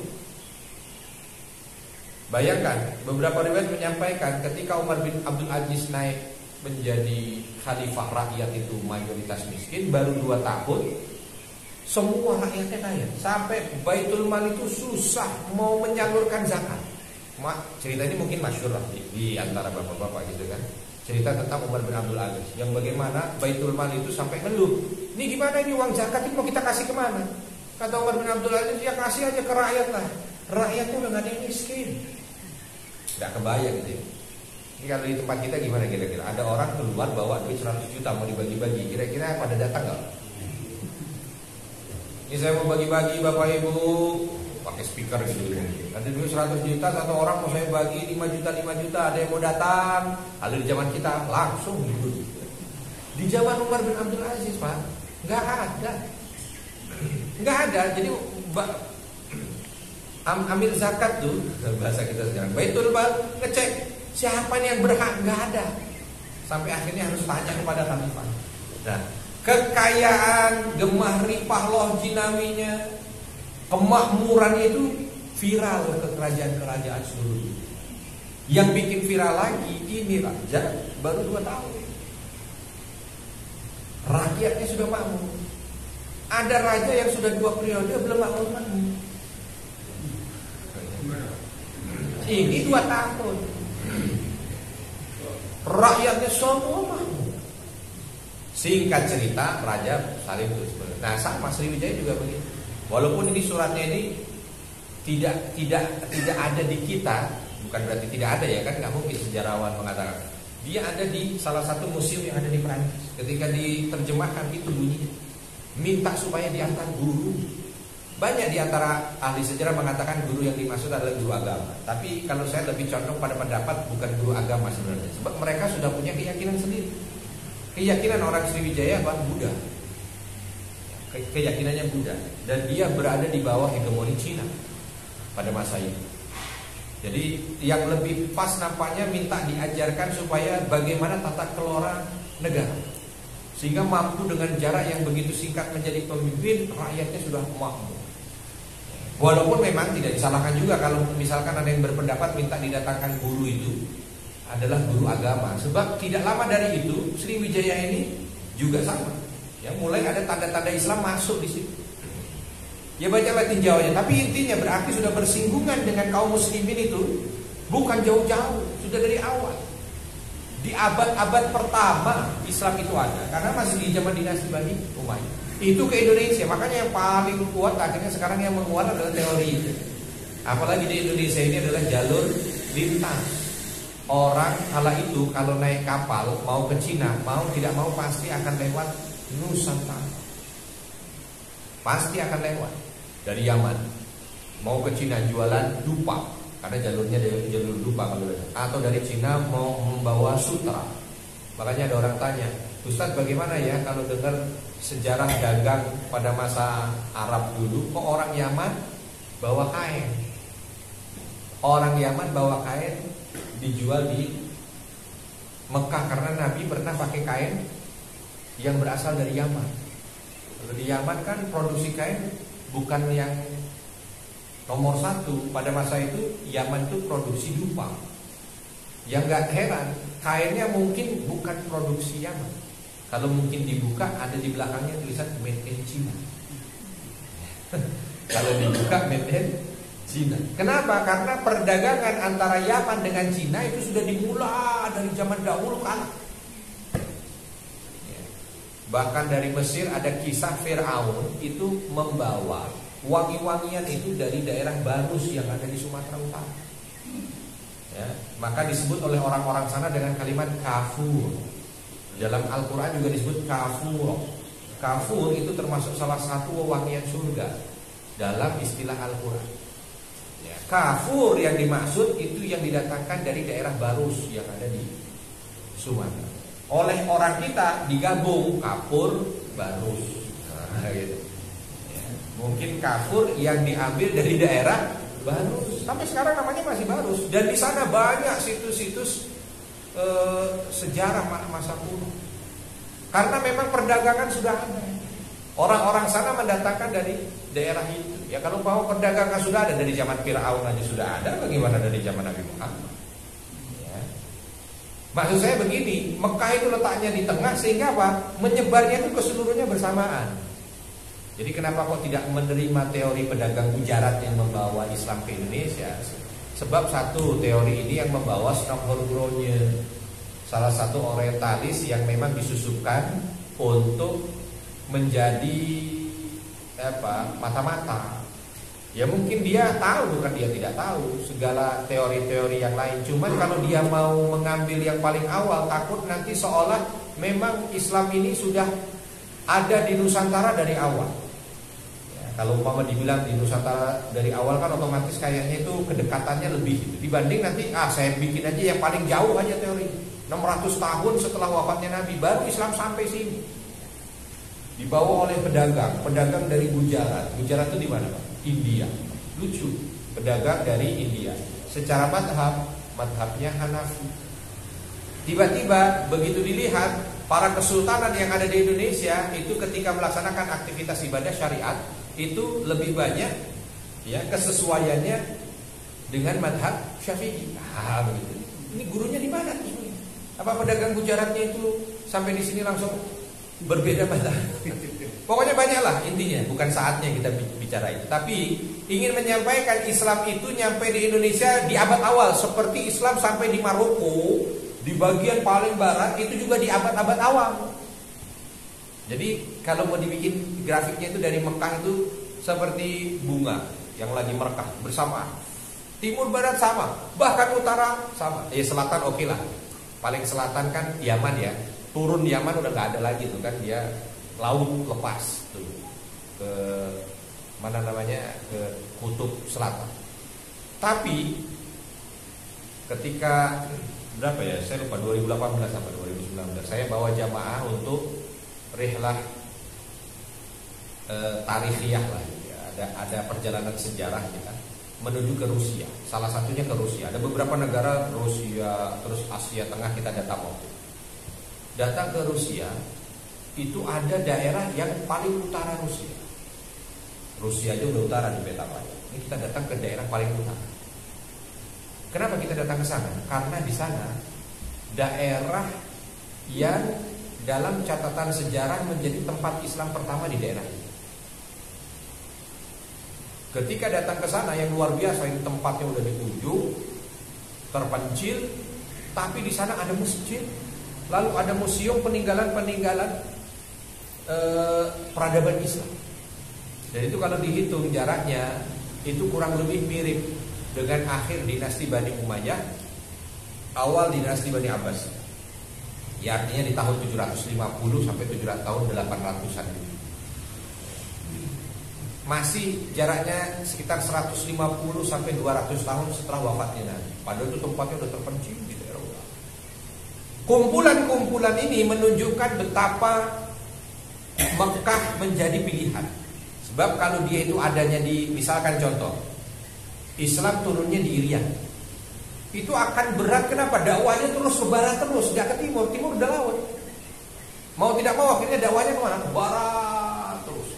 Bayangkan, beberapa riwayat menyampaikan ketika Umar bin Abdul Aziz naik menjadi khalifah, rakyat itu mayoritas miskin, baru 2 tahun semua rakyatnya kaya. Sampai Baitul Mal itu susah mau menyalurkan zakat. Cerita ini mungkin masyhur lah di antara bapak-bapak gitu kan. Cerita tentang Umar bin Abdul Aziz yang bagaimana Baitul Mal itu sampai ngeluh, ini gimana ini uang zakat ini mau kita kasih kemana? Kata Umar bin Abdul Aziz, ya kasih aja ke rakyat lah. Rakyatnya udah gak ada yang miskin. Gak kebayang gitu ya. Ini kalau di tempat kita gimana kira-kira? Ada orang keluar bawa duit 100 juta mau dibagi-bagi, kira-kira pada datang gak? Ini saya mau bagi-bagi Bapak Ibu, pakai speaker gitu. Ada duit 100 juta, satu orang mau saya bagi 5 juta, 5 juta, ada yang mau datang. Lalu di zaman kita langsung gitu. Di zaman Umar bin Abdul Aziz Pak, gak ada. Gak ada. Jadi ambil zakat tuh, bahasa kita sekarang, Baitul Mal ngecek siapa nih yang berhak, nggak ada. Sampai akhirnya harus tanya kepada khalifah. Nah, kekayaan, gemah ripah loh jinaminya, kemakmuran itu viral ke kerajaan-kerajaan seluruh dunia. Yang bikin viral lagi, ini raja baru 2 tahun. Rakyatnya sudah makmur. Ada raja yang sudah 2 periode belum makmur. Ini 2 tahun. Rakyatnya semua makmur. Singkat cerita, raja salim terus. Nah, sama Sriwijaya juga begitu. Walaupun ini suratnya ini tidak ada di kita, bukan berarti tidak ada ya kan, nggak mungkin sejarawan mengatakan. Dia ada di salah satu museum yang ada di Perancis. Ketika diterjemahkan itu bunyinya, minta supaya diantar guru. Banyak di antara ahli sejarah mengatakan guru yang dimaksud adalah guru agama. Tapi kalau saya lebih condong pada pendapat bukan guru agama sebenarnya. Sebab mereka sudah punya keyakinan sendiri. Keyakinan orang Sriwijaya adalah Buddha. Keyakinannya Buddha. Dan dia berada di bawah hegemoni Cina pada masa itu. Jadi yang lebih pas nampaknya minta diajarkan supaya bagaimana tata kelola negara. Sehingga mampu dengan jarak yang begitu singkat menjadi pemimpin, rakyatnya sudah makmur. Walaupun memang tidak disalahkan juga kalau misalkan ada yang berpendapat minta didatangkan guru itu adalah guru agama. Sebab tidak lama dari itu Sriwijaya ini juga sama. Ya, mulai ada tanda-tanda Islam masuk di situ. Ya baca Latin Jawanya, tapi intinya berarti sudah bersinggungan dengan kaum muslimin itu bukan jauh-jauh, sudah dari awal. Di abad-abad pertama Islam itu ada, karena masih di zaman dinasti Bani Umayyah. Itu ke Indonesia, makanya yang paling kuat akhirnya sekarang yang menguat adalah teori itu. Apalagi di Indonesia ini adalah jalur lintas. Orang kala itu kalau naik kapal mau ke Cina, mau tidak mau pasti akan lewat Nusantara. Pasti akan lewat dari Yaman mau ke Cina jualan dupa, karena jalurnya dari jalur dupa kalau atau dari Cina mau membawa sutra. Makanya ada orang tanya, Ustadz bagaimana ya kalau dengar sejarah dagang pada masa Arab dulu, kok orang Yaman bawa kain? Orang Yaman bawa kain dijual di Mekah karena Nabi pernah pakai kain yang berasal dari Yaman. Kalau di Yaman kan produksi kain bukan yang nomor satu pada masa itu. Yaman itu produksi dupa. Yang gak heran, kainnya mungkin bukan produksi Yaman. Kalau mungkin dibuka ada di belakangnya tulisan Made in China. Kalau dibuka Made in China. Kenapa? Karena perdagangan antara Yaman dengan China itu sudah dimulai dari zaman dahulu kala. Bahkan dari Mesir ada kisah Fir'aun itu membawa wangi-wangian itu dari daerah Barus yang ada di Sumatera Utara. Ya, maka disebut oleh orang-orang sana dengan kalimat kafur. Dalam Al-Quran juga disebut kafur. Kafur itu termasuk salah satu wewangian surga dalam istilah Al-Quran. Ya, kafur yang dimaksud itu yang didatangkan dari daerah Barus yang ada di Sumatera. Oleh orang kita digabung kafur Barus. Nah, gitu. Ya, mungkin kafur yang diambil dari daerah Barus. Sampai sekarang namanya masih Barus. Dan di sana banyak situs-situs sejarah masa kuno. Karena memang perdagangan sudah ada. Orang-orang sana mendatangkan dari daerah itu. Ya kalau mau perdagangan sudah ada dari zaman Fir'aun aja sudah ada, bagaimana dari zaman Nabi Muhammad? Ya. Maksud saya begini, Mekah itu letaknya di tengah sehingga apa? Menyebarnya itu ke seluruhnya bersamaan. Jadi kenapa kok tidak menerima teori pedagang Gujarat yang membawa Islam ke Indonesia? Sebab satu, teori ini yang membawa Snokholm-Gronye, salah satu orientalis yang memang disusupkan untuk menjadi mata-mata. Ya mungkin dia tahu, bukan dia tidak tahu segala teori-teori yang lain. Cuman kalau dia mau mengambil yang paling awal, takut nanti seolah memang Islam ini sudah ada di Nusantara dari awal. Kalau umpama dibilang di Nusantara dari awal kan otomatis kayaknya itu kedekatannya lebih gitu. Dibanding nanti saya bikin aja yang paling jauh aja teori 600 tahun setelah wafatnya Nabi baru Islam sampai sini. Dibawa oleh pedagang dari Gujarat. Gujarat itu di mana, Pak? India. Lucu, pedagang dari India. Secara madhabnya Hanafi. Tiba-tiba begitu dilihat para kesultanan yang ada di Indonesia itu ketika melaksanakan aktivitas ibadah syariat itu lebih banyak ya kesesuaiannya dengan madhab Syafi'i. Begitu. Ini gurunya di mana tuh? Apa pedagang Gujaratnya itu sampai di sini langsung berbeda madhab? Pokoknya banyaklah intinya. Bukan saatnya kita bicara itu. Tapi ingin menyampaikan Islam itu nyampe di Indonesia di abad awal, seperti Islam sampai di Maroko di bagian paling barat itu juga di abad-abad awal. Jadi kalau mau dibikin grafiknya itu dari Mekah itu seperti bunga yang lagi merekah bersamaan. Timur barat sama, bahkan utara sama. Selatan oke lah. Paling selatan kan Yaman ya. Turun Yaman udah nggak ada lagi tuh kan, dia laut lepas tuh ke mana namanya, ke kutub selatan. Tapi ketika berapa ya? Saya lupa 2018 sampai 2019. Saya bawa jamaah untuk rihlah tarikhiyah lah ya. Ada perjalanan sejarah kita menuju ke Rusia. Salah satunya ke Rusia. Ada beberapa negara Rusia, terus Asia Tengah kita datang waktu. Datang ke Rusia itu ada daerah yang paling utara Rusia. Rusia aja udah utara di peta Pak. Ini kita datang ke daerah paling utara. Kenapa kita datang ke sana? Karena di sana daerah yang dalam catatan sejarah menjadi tempat Islam pertama di daerah ini. Ketika datang ke sana yang luar biasa, ini tempatnya udah di ujung, terpencil, tapi di sana ada masjid, lalu ada museum peninggalan-peninggalan peradaban Islam. Dan itu kalau dihitung jaraknya itu kurang lebih mirip dengan akhir dinasti Bani Umayyah, awal dinasti Bani Abbas. Ya artinya di tahun 750 sampai 700 tahun 800-an. Masih jaraknya sekitar 150 sampai 200 tahun setelah wafatnya Nabi. Padahal itu tempatnya udah terpencil di daerah utara. Kumpulan-kumpulan ini menunjukkan betapa Mekah menjadi pilihan. Sebab kalau dia itu adanya di, misalkan contoh, Islam turunnya di Irian, itu akan berat. Kenapa? Dakwanya terus ke barat terus, gak ke timur. Timur udah laut. Mau tidak mau akhirnya dakwanya kemana? Ke barat terus.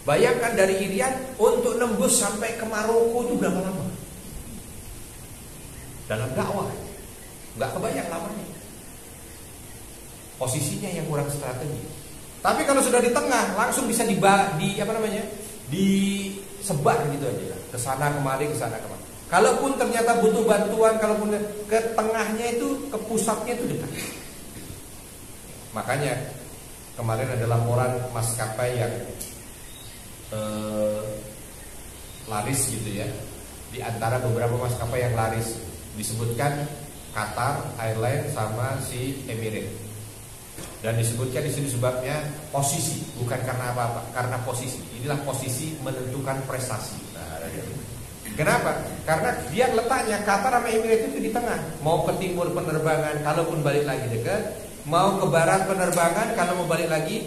Bayangkan dari Irian untuk nembus sampai ke Maroko itu berapa lama? Dalam dakwah gak kebayang lamanya. Posisinya yang kurang strategi. Tapi kalau sudah di tengah langsung bisa disebar gitu aja. Ke sana kemari, ke sana kemari. Kalaupun ternyata butuh bantuan, kalaupun ke tengahnya itu, ke pusatnya itu dekat. Makanya kemarin ada laporan maskapai yang laris gitu ya. Di antara beberapa maskapai yang laris disebutkan Qatar Airlines sama si Emirates. Dan disebutkan di sini sebabnya posisi, bukan karena apa-apa, karena posisi. Inilah posisi menentukan prestasi. Nah, kenapa? Karena dia letaknya Qatar sama Emirates itu di tengah. Mau ke timur penerbangan, kalaupun balik lagi dekat. Mau ke barat penerbangan, kalau mau balik lagi.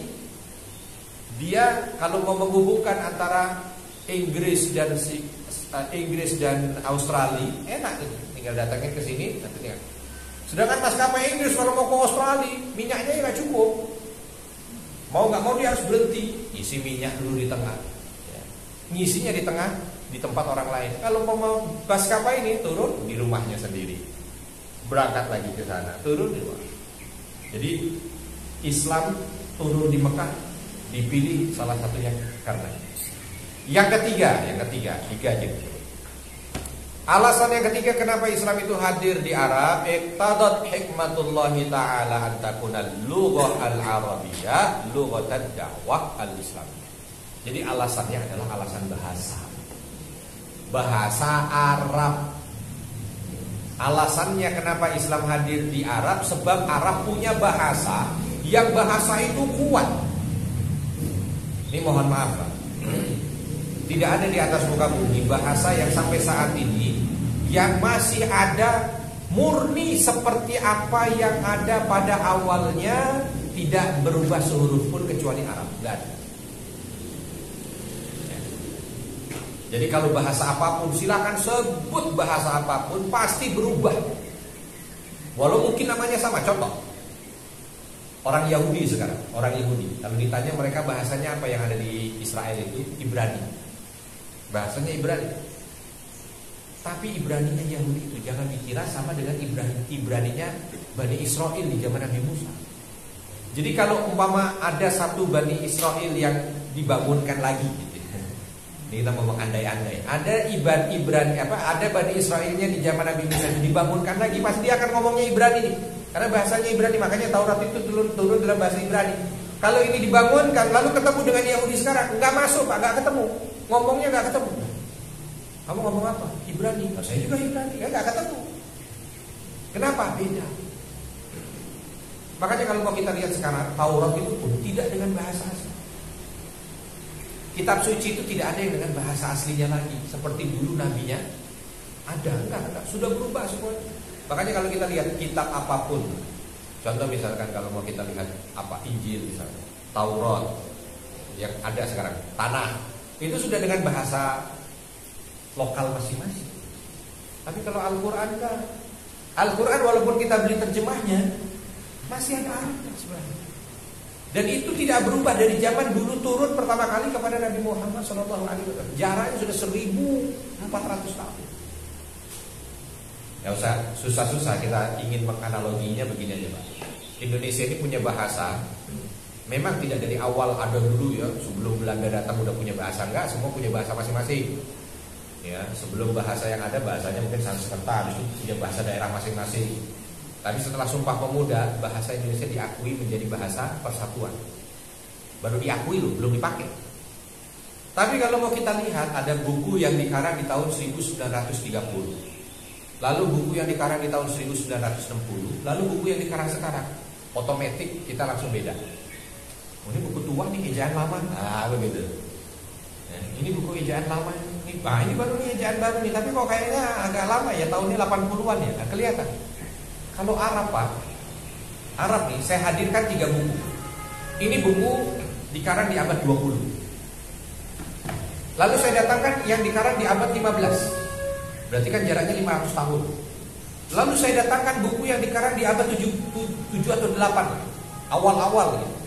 Dia kalau mau menghubungkan antara Inggris dan Australia, enak tuh. Tinggal datangnya ke sini, nanti tinggal. Sedangkan maskapai Inggris kalau mau ke Australia, minyaknya nggak cukup. Mau nggak mau dia harus berhenti, isi minyak dulu di tengah. Ngisinya di tengah, di tempat orang lain. Kalau mau maskapai ini turun di rumahnya sendiri, berangkat lagi ke sana, turun di rumah. Jadi Islam turun di Mekah dipilih salah satunya karena yang ketiga tiga aja. Alasan yang ketiga kenapa Islam itu hadir di Arab, iqtadat hikmatullahi ta'ala an takuna lughah al-arabiyyah lughatan dakwah al-islamiyah. Jadi alasannya adalah alasan bahasa Arab. Alasannya kenapa Islam hadir di Arab, sebab Arab punya bahasa yang bahasa itu kuat. Ini mohon maaf Pak, tidak ada di atas muka bumi bahasa yang sampai saat ini yang masih ada murni seperti apa yang ada pada awalnya, tidak berubah sehuruf pun kecuali Arab. Enggak ada. Jadi kalau bahasa apapun, silakan sebut bahasa apapun, pasti berubah. Walau mungkin namanya sama. Contoh, orang Yahudi sekarang, orang Yahudi, kalau ditanya mereka bahasanya apa yang ada di Israel itu, Ibrani. Bahasanya Ibrani. Tapi Ibraninya Yahudi itu jangan dikira sama dengan Ibraninya Bani Israel di zaman Nabi Musa. Jadi kalau umpama ada satu Bani Israel yang dibangunkan lagi, ini kita ngomong andai-andai. Ada ada Bani Israelnya di zaman Nabi Musa dibangunkan lagi, pasti dia akan ngomongnya Ibrani nih. Karena bahasanya Ibrani, makanya Taurat itu turun dalam bahasa Ibrani. Kalau ini dibangunkan lalu ketemu dengan Yahudi sekarang, nggak masuk Pak, nggak ketemu. Ngomongnya nggak ketemu. Kamu ngomong apa? Ibrani. Nah, saya juga Ibrani, nggak ketemu. Kenapa? Beda. Makanya kalau mau kita lihat sekarang, Taurat itu pun tidak dengan bahasa asli. Kitab suci itu tidak ada yang dengan bahasa aslinya lagi. Seperti dulu nabinya ada, enggak, sudah berubah semuanya. Makanya kalau kita lihat kitab apapun, contoh misalkan kalau mau kita lihat apa Injil misalnya, Taurat yang ada sekarang, Tanakh, itu sudah dengan bahasa lokal masing-masing. Tapi kalau Al-Quran kan, Al-Quran walaupun kita beli terjemahnya masih ada Arabnya sebenarnya. Dan itu tidak berubah dari zaman dulu turun pertama kali kepada Nabi Muhammad SAW. Jaraknya sudah 1400 tahun. Ya usah susah-susah kita ingin menganaloginya begini aja Pak. Indonesia ini punya bahasa Memang tidak dari awal ada dulu ya, sebelum Belanda datang udah punya bahasa, enggak, semua punya bahasa masing-masing. Ya, sebelum bahasa yang ada bahasanya mungkin Sanskerta, habis itu punya bahasa daerah masing-masing. Tapi setelah Sumpah Pemuda, bahasa Indonesia diakui menjadi bahasa persatuan. Baru diakui loh, belum dipakai. Tapi kalau mau kita lihat, ada buku yang dikarang di tahun 1930, lalu buku yang dikarang di tahun 1960, lalu buku yang dikarang sekarang, otomatis kita langsung beda. Oh, ini buku tua nih, ejaan lama. Nah, begitu. Nah, ini buku ejaan lama ini. Nah, ini baru nih ejaan baru nih, tapi kok kayaknya agak lama ya, tahunnya 80-an ya. Nah, kelihatan. Kalau Arab, Pak, Arab nih, saya hadirkan 3 buku. Ini buku dikarang di abad 20. Lalu saya datangkan yang dikarang di abad 15. Berarti kan jaraknya 500 tahun. Lalu saya datangkan buku yang dikarang di abad 7 atau 8. Awal-awal gitu.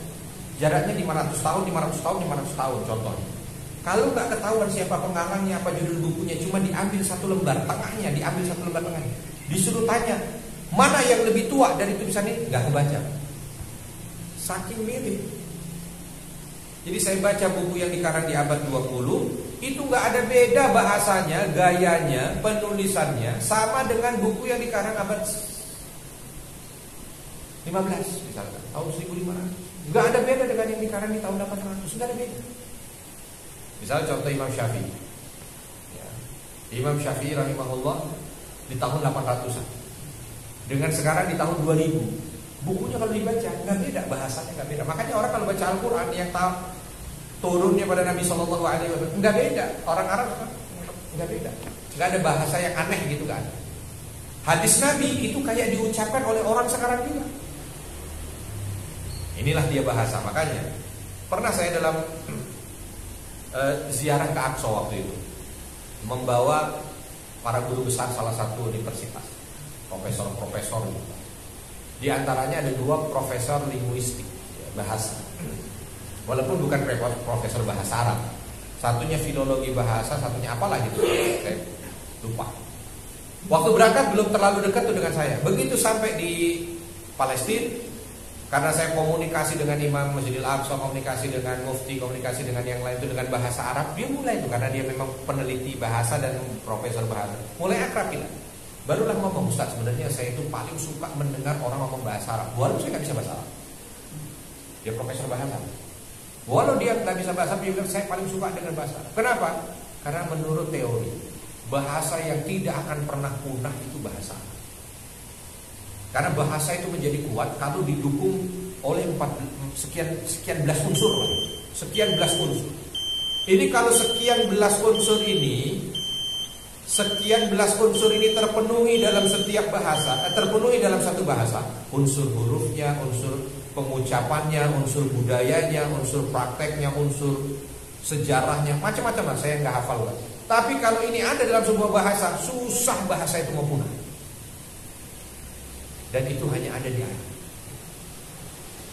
Jaraknya 500 tahun, 500 tahun, 500 tahun contohnya. Kalau nggak ketahuan siapa pengarangnya, apa judul bukunya, cuma diambil satu lembar tengahnya, diambil satu lembar tengahnya. Disuruh tanya, mana yang lebih tua dari tulisan ini? Nggak kebaca. Saking mirip. Jadi saya baca buku yang dikarang di abad 20, itu nggak ada beda bahasanya, gayanya, penulisannya, sama dengan buku yang dikarang abad 15 misalkan, tahun 1500. Nggak ada beda dengan yang dikarang di tahun 800, nggak ada beda. Misalnya contoh Imam Syafi'i. Ya. Imam Syafi'i rahimahullah di tahun 800-an. Dengan sekarang di tahun 2000. Bukunya kalau dibaca nggak beda, bahasanya nggak beda. Makanya orang kalau baca Al-Quran yang turunnya pada Nabi Shallallahu Alaihi Wasallam nggak beda. Orang Arab nggak beda. Nggak ada bahasa yang aneh gitu kan. Hadis Nabi itu kayak diucapkan oleh orang sekarang juga. Inilah dia bahasa. Makanya pernah saya dalam ziarah ke Aqsa waktu itu membawa para guru besar salah satu universitas, profesor-profesor gitu. Di antaranya ada 2 profesor linguistik bahasa. Walaupun bukan profesor bahasa Arab. Satunya filologi bahasa, satunya apalah gitu. Saya lupa. Waktu berangkat belum terlalu dekat tuh dengan saya. Begitu sampai di Palestina, karena saya komunikasi dengan Imam Masjidil Aqsa, komunikasi dengan mufti, komunikasi dengan yang lain itu dengan bahasa Arab, dia mulai itu karena dia memang peneliti bahasa dan profesor bahasa. Mulai akrab kita. Barulah ngomong, Ustaz, sebenarnya saya itu paling suka mendengar orang ngomong bahasa Arab. Walau saya nggak bisa bahasa Arab. Dia profesor bahasa. Walau dia nggak bisa bahasa Arab, juga saya paling suka dengan bahasa Arab. Kenapa? Karena menurut teori, bahasa yang tidak akan pernah punah itu bahasa Arab. Karena bahasa itu menjadi kuat kalau didukung oleh sekian belas unsur. Sekian belas unsur. Ini kalau sekian belas unsur ini terpenuhi dalam setiap bahasa, terpenuhi dalam satu bahasa, unsur hurufnya, unsur pengucapannya, unsur budayanya, unsur prakteknya, unsur sejarahnya, macam-macam lah, saya nggak hafal lah. Tapi kalau ini ada dalam sebuah bahasa, susah bahasa itu mau punah. Dan itu hanya ada di Arab.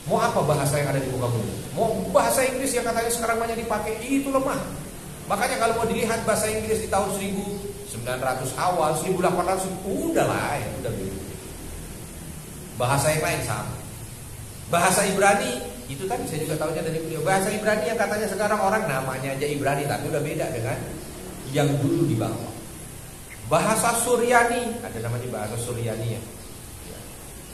Mau apa bahasa yang ada di muka bumi? Mau bahasa Inggris yang katanya sekarang banyak dipakai, itu lemah. Makanya kalau mau dilihat bahasa Inggris di tahun 1900 awal, 1800, udah lah ya, udah gitu. Bahasa yang lain sama. Bahasa Ibrani, itu tadi saya juga tahunya dari beliau. Bahasa Ibrani yang katanya sekarang orang namanya aja Ibrani, tapi udah beda dengan yang dulu di bawah. Bahasa Suryani, ada namanya bahasa Suryani ya.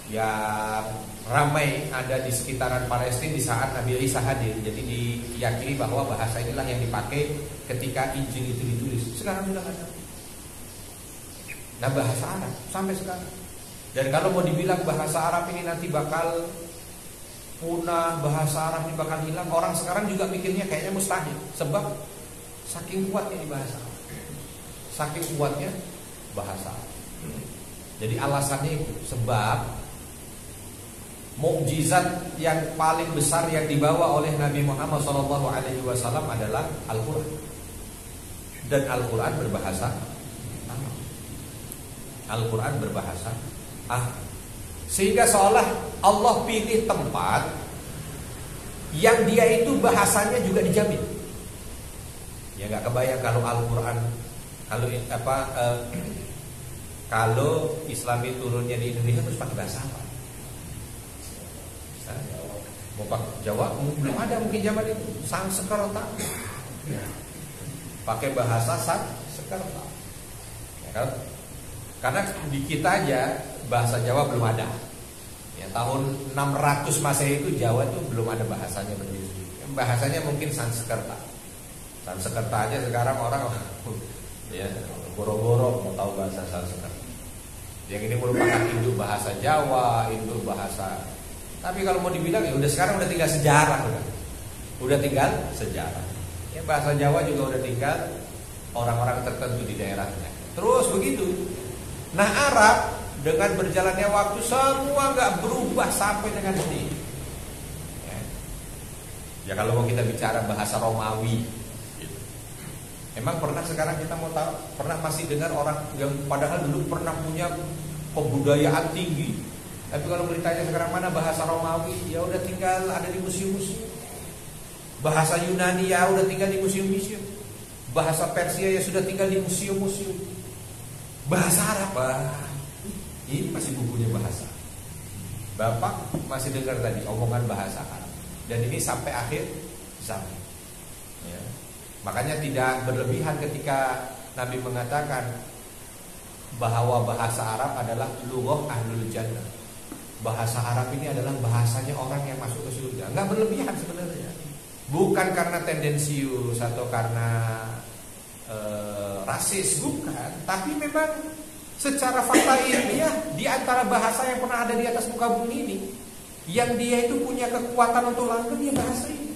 Yang ramai ada di sekitaran Palestina di saat Nabi Isa hadir. Jadi diyakini bahwa bahasa inilah yang dipakai ketika Injil itu ditulis. Sekarang sudah ada. Nah, bahasa Arab sampai sekarang. Dan kalau mau dibilang bahasa Arab ini nanti bakal punah, bahasa Arab ini bakal hilang, orang sekarang juga mikirnya kayaknya mustahil. Sebab saking kuatnya di bahasa Arab. Saking kuatnya bahasa Arab. Jadi alasannya itu sebab mukjizat yang paling besar yang dibawa oleh Nabi Muhammad SAW adalah Al-Quran. Dan Al-Quran berbahasa Arab. Al-Quran berbahasa Arab. Sehingga seolah Allah pilih tempat yang dia itu bahasanya juga dijamin. Ya nggak kebayang kalau Al-Quran, kalau Islami turunnya di Indonesia terus pakai bahasa apa? Mau pakai Jawa belum ada mungkin zaman itu. Sanskerta. Pakai bahasa Sanskerta. Ya kan? Karena di kita aja bahasa Jawa belum ada. Ya, tahun 600 Masehi itu Jawa itu belum ada bahasanya berdiri. Bahasanya mungkin Sanskerta. Sanskerta aja sekarang orang ya boro-boro mau tahu bahasa Sanskerta. Yang ini merupakan induk bahasa Jawa, induk bahasa. Tapi kalau mau dibilang ya udah sekarang udah tinggal sejarah udah tinggal sejarah. Ya bahasa Jawa juga udah tinggal orang-orang tertentu di daerahnya. Terus begitu. Nah Arab dengan berjalannya waktu semua nggak berubah sampai dengan ini. Ya kalau mau kita bicara bahasa Romawi, gitu. Emang pernah sekarang kita mau tahu, pernah masih dengar orang yang padahal dulu pernah punya kebudayaan tinggi, tapi kalau beritanya sekarang mana bahasa Romawi, ya udah tinggal ada di museum-museum. Bahasa Yunani ya udah tinggal di museum-museum. Bahasa Persia ya sudah tinggal di museum-museum. Bahasa Arab, ini masih bukunya bahasa. Bapak masih dengar tadi omongan bahasa Arab. Dan ini sampai akhir zaman. Ya. Makanya tidak berlebihan ketika Nabi mengatakan bahwa bahasa Arab adalah lughah ahlul jannah. Bahasa Arab ini adalah bahasanya orang yang masuk ke surga. Enggak berlebihan sebenarnya. Bukan karena tendensius atau karena rasis, bukan. Tapi memang secara fakta ilmiah di antara bahasa yang pernah ada di atas muka bumi ini, yang dia itu punya kekuatan untuk langgeng, dia bahasa ini.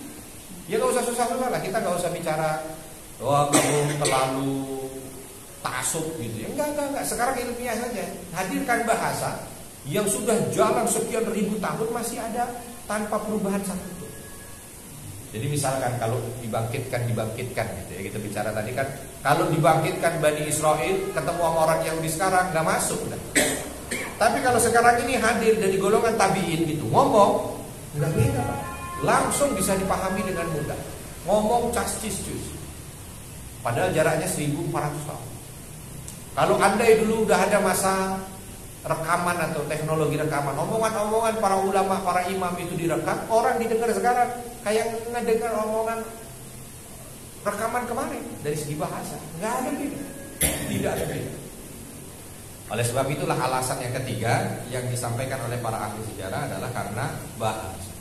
Ya gak usah susah-susah lah. Kita gak usah bicara wah kamu terlalu taksub gitu ya. Enggak. Sekarang ilmiah saja. Hadirkan bahasa yang sudah jalan sekian ribu tahun masih ada tanpa perubahan satu. Jadi misalkan kalau dibangkitkan gitu ya, kita bicara tadi kan kalau dibangkitkan Bani Israel ketemu sama orang Yahudi sekarang nggak masuk udah. Tapi kalau sekarang ini hadir dari golongan tabiin gitu ngomong nggak beda, langsung bisa dipahami dengan mudah. Ngomong cas-cis-cus. Padahal jaraknya 1400 tahun. Kalau andai dulu udah ada masa rekaman atau teknologi rekaman, omongan-omongan para ulama, para imam itu direkam, orang didengar sekarang kayak ngedengar omongan rekaman kemarin dari segi bahasa. Nggak ada beda. Tidak ada beda. Oleh sebab itulah alasan yang ketiga yang disampaikan oleh para ahli sejarah adalah karena bahasa.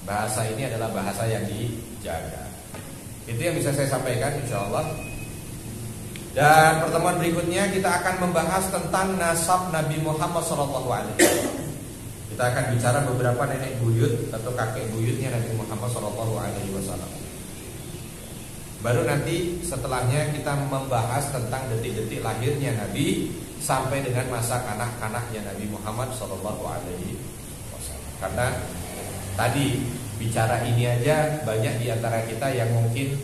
Bahasa ini adalah bahasa yang dijaga. Itu yang bisa saya sampaikan insyaallah. Dan pertemuan berikutnya kita akan membahas tentang nasab Nabi Muhammad SAW. Kita akan bicara beberapa nenek buyut atau kakek buyutnya Nabi Muhammad SAW. Baru nanti setelahnya kita membahas tentang detik-detik lahirnya Nabi sampai dengan masa kanak-kanaknya Nabi Muhammad SAW. Karena tadi bicara ini aja banyak di antara kita yang mungkin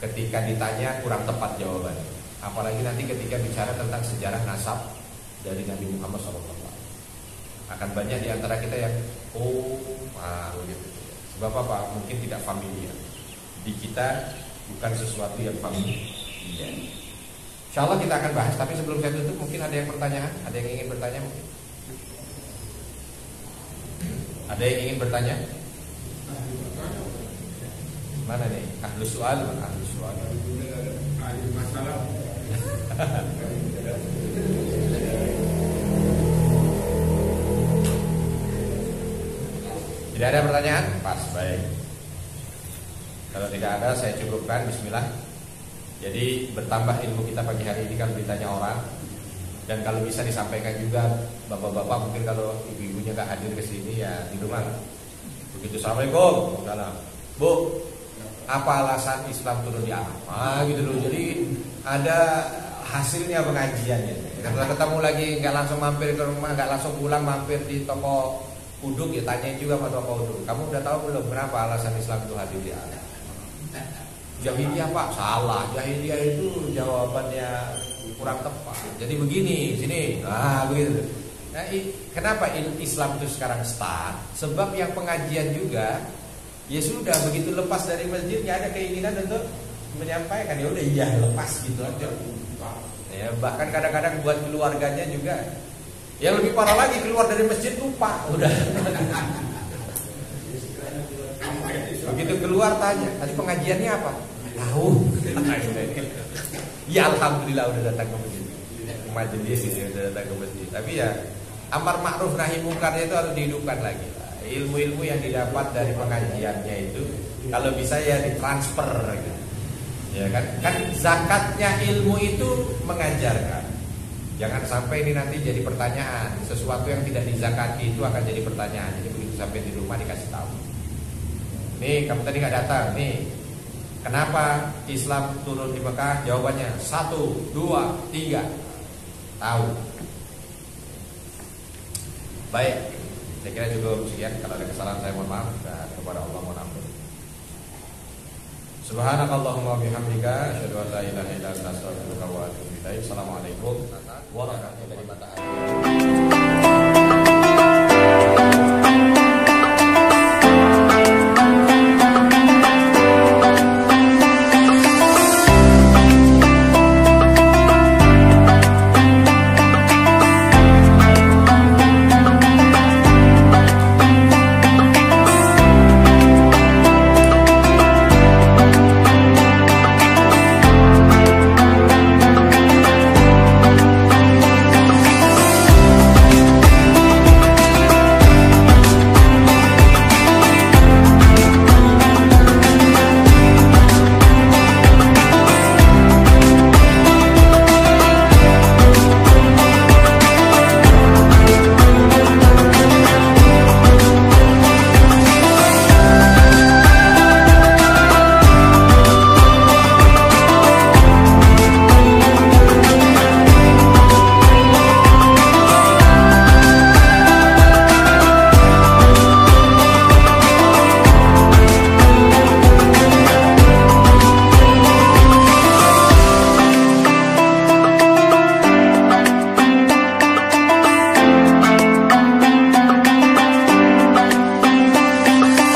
ketika ditanya kurang tepat jawabannya. Apalagi nanti ketika bicara tentang sejarah nasab dari Nabi Muhammad SAW. Akan banyak di antara kita yang gitu. Sebab apa? Mungkin tidak familiar. Di kita bukan sesuatu yang familiar. Insyaallah kita akan bahas. Tapi sebelum saya tutup mungkin ada yang pertanyaan, ada yang ingin bertanya mungkin. Ada yang ingin bertanya? Mana nih? Ahlus soal, mana ahlus soal? Ahli masalah. Tidak ada pertanyaan? Pas, baik. Kalau tidak ada saya cukupkan. Bismillah. Jadi bertambah ilmu kita pagi hari ini kalau ditanya orang. Dan kalau bisa disampaikan juga bapak-bapak, mungkin kalau ibu-ibunya gak hadir ke sini ya di rumah. Begitu, assalamualaikum. Bu, apa alasan Islam turun di Arab? Gitu loh. Jadi ada hasilnya pengajiannya. Kalau ketemu lagi nggak langsung mampir ke rumah, nggak langsung pulang mampir di toko uduk, ya tanyain juga sama toko uduk. Kamu udah tahu belum kenapa alasan Islam itu hadir di Arab? Jahiliyah Pak, salah. Jahiliyah itu jawabannya kurang tepat. Jadi begini, sini, begitu. Nah, kenapa Islam itu sekarang start? Sebab yang pengajian juga, ya sudah begitu lepas dari masjid, nggak ada keinginan untuk menyampaikan. Ya udah iya lepas gitu aja. Ya, bahkan kadang-kadang buat keluarganya juga. Yang lebih parah lagi keluar dari masjid lupa, udah. Begitu keluar tanya, tadi pengajiannya apa? Tahu. Ya alhamdulillah udah datang ke masjid. Majelis ini udah datang ke masjid. Tapi ya amar ma'ruf nahi mungkarnya itu harus dihidupkan lagi. Ilmu-ilmu yang didapat dari pengajiannya itu kalau bisa ya ditransfer gitu. Ya kan? Kan zakatnya ilmu itu mengajarkan. Jangan sampai ini nanti jadi pertanyaan. Sesuatu yang tidak dizakati itu akan jadi pertanyaan. Jadi begitu sampai di rumah dikasih tahu. Nih kamu tadi nggak datang. Nih kenapa Islam turun di Mekah? Jawabannya 1, 2, 3. Tahu. Baik. Saya kira cukup sekian. Kalau ada kesalahan saya mohon maaf dan kepada Allah mohon ampun. Subhanakallahumma bihamdika asyhadu an la ilaha illa anta astaghfiruka wa atubu ilaik. Assalamualaikum warahmatullahi wabarakatuh.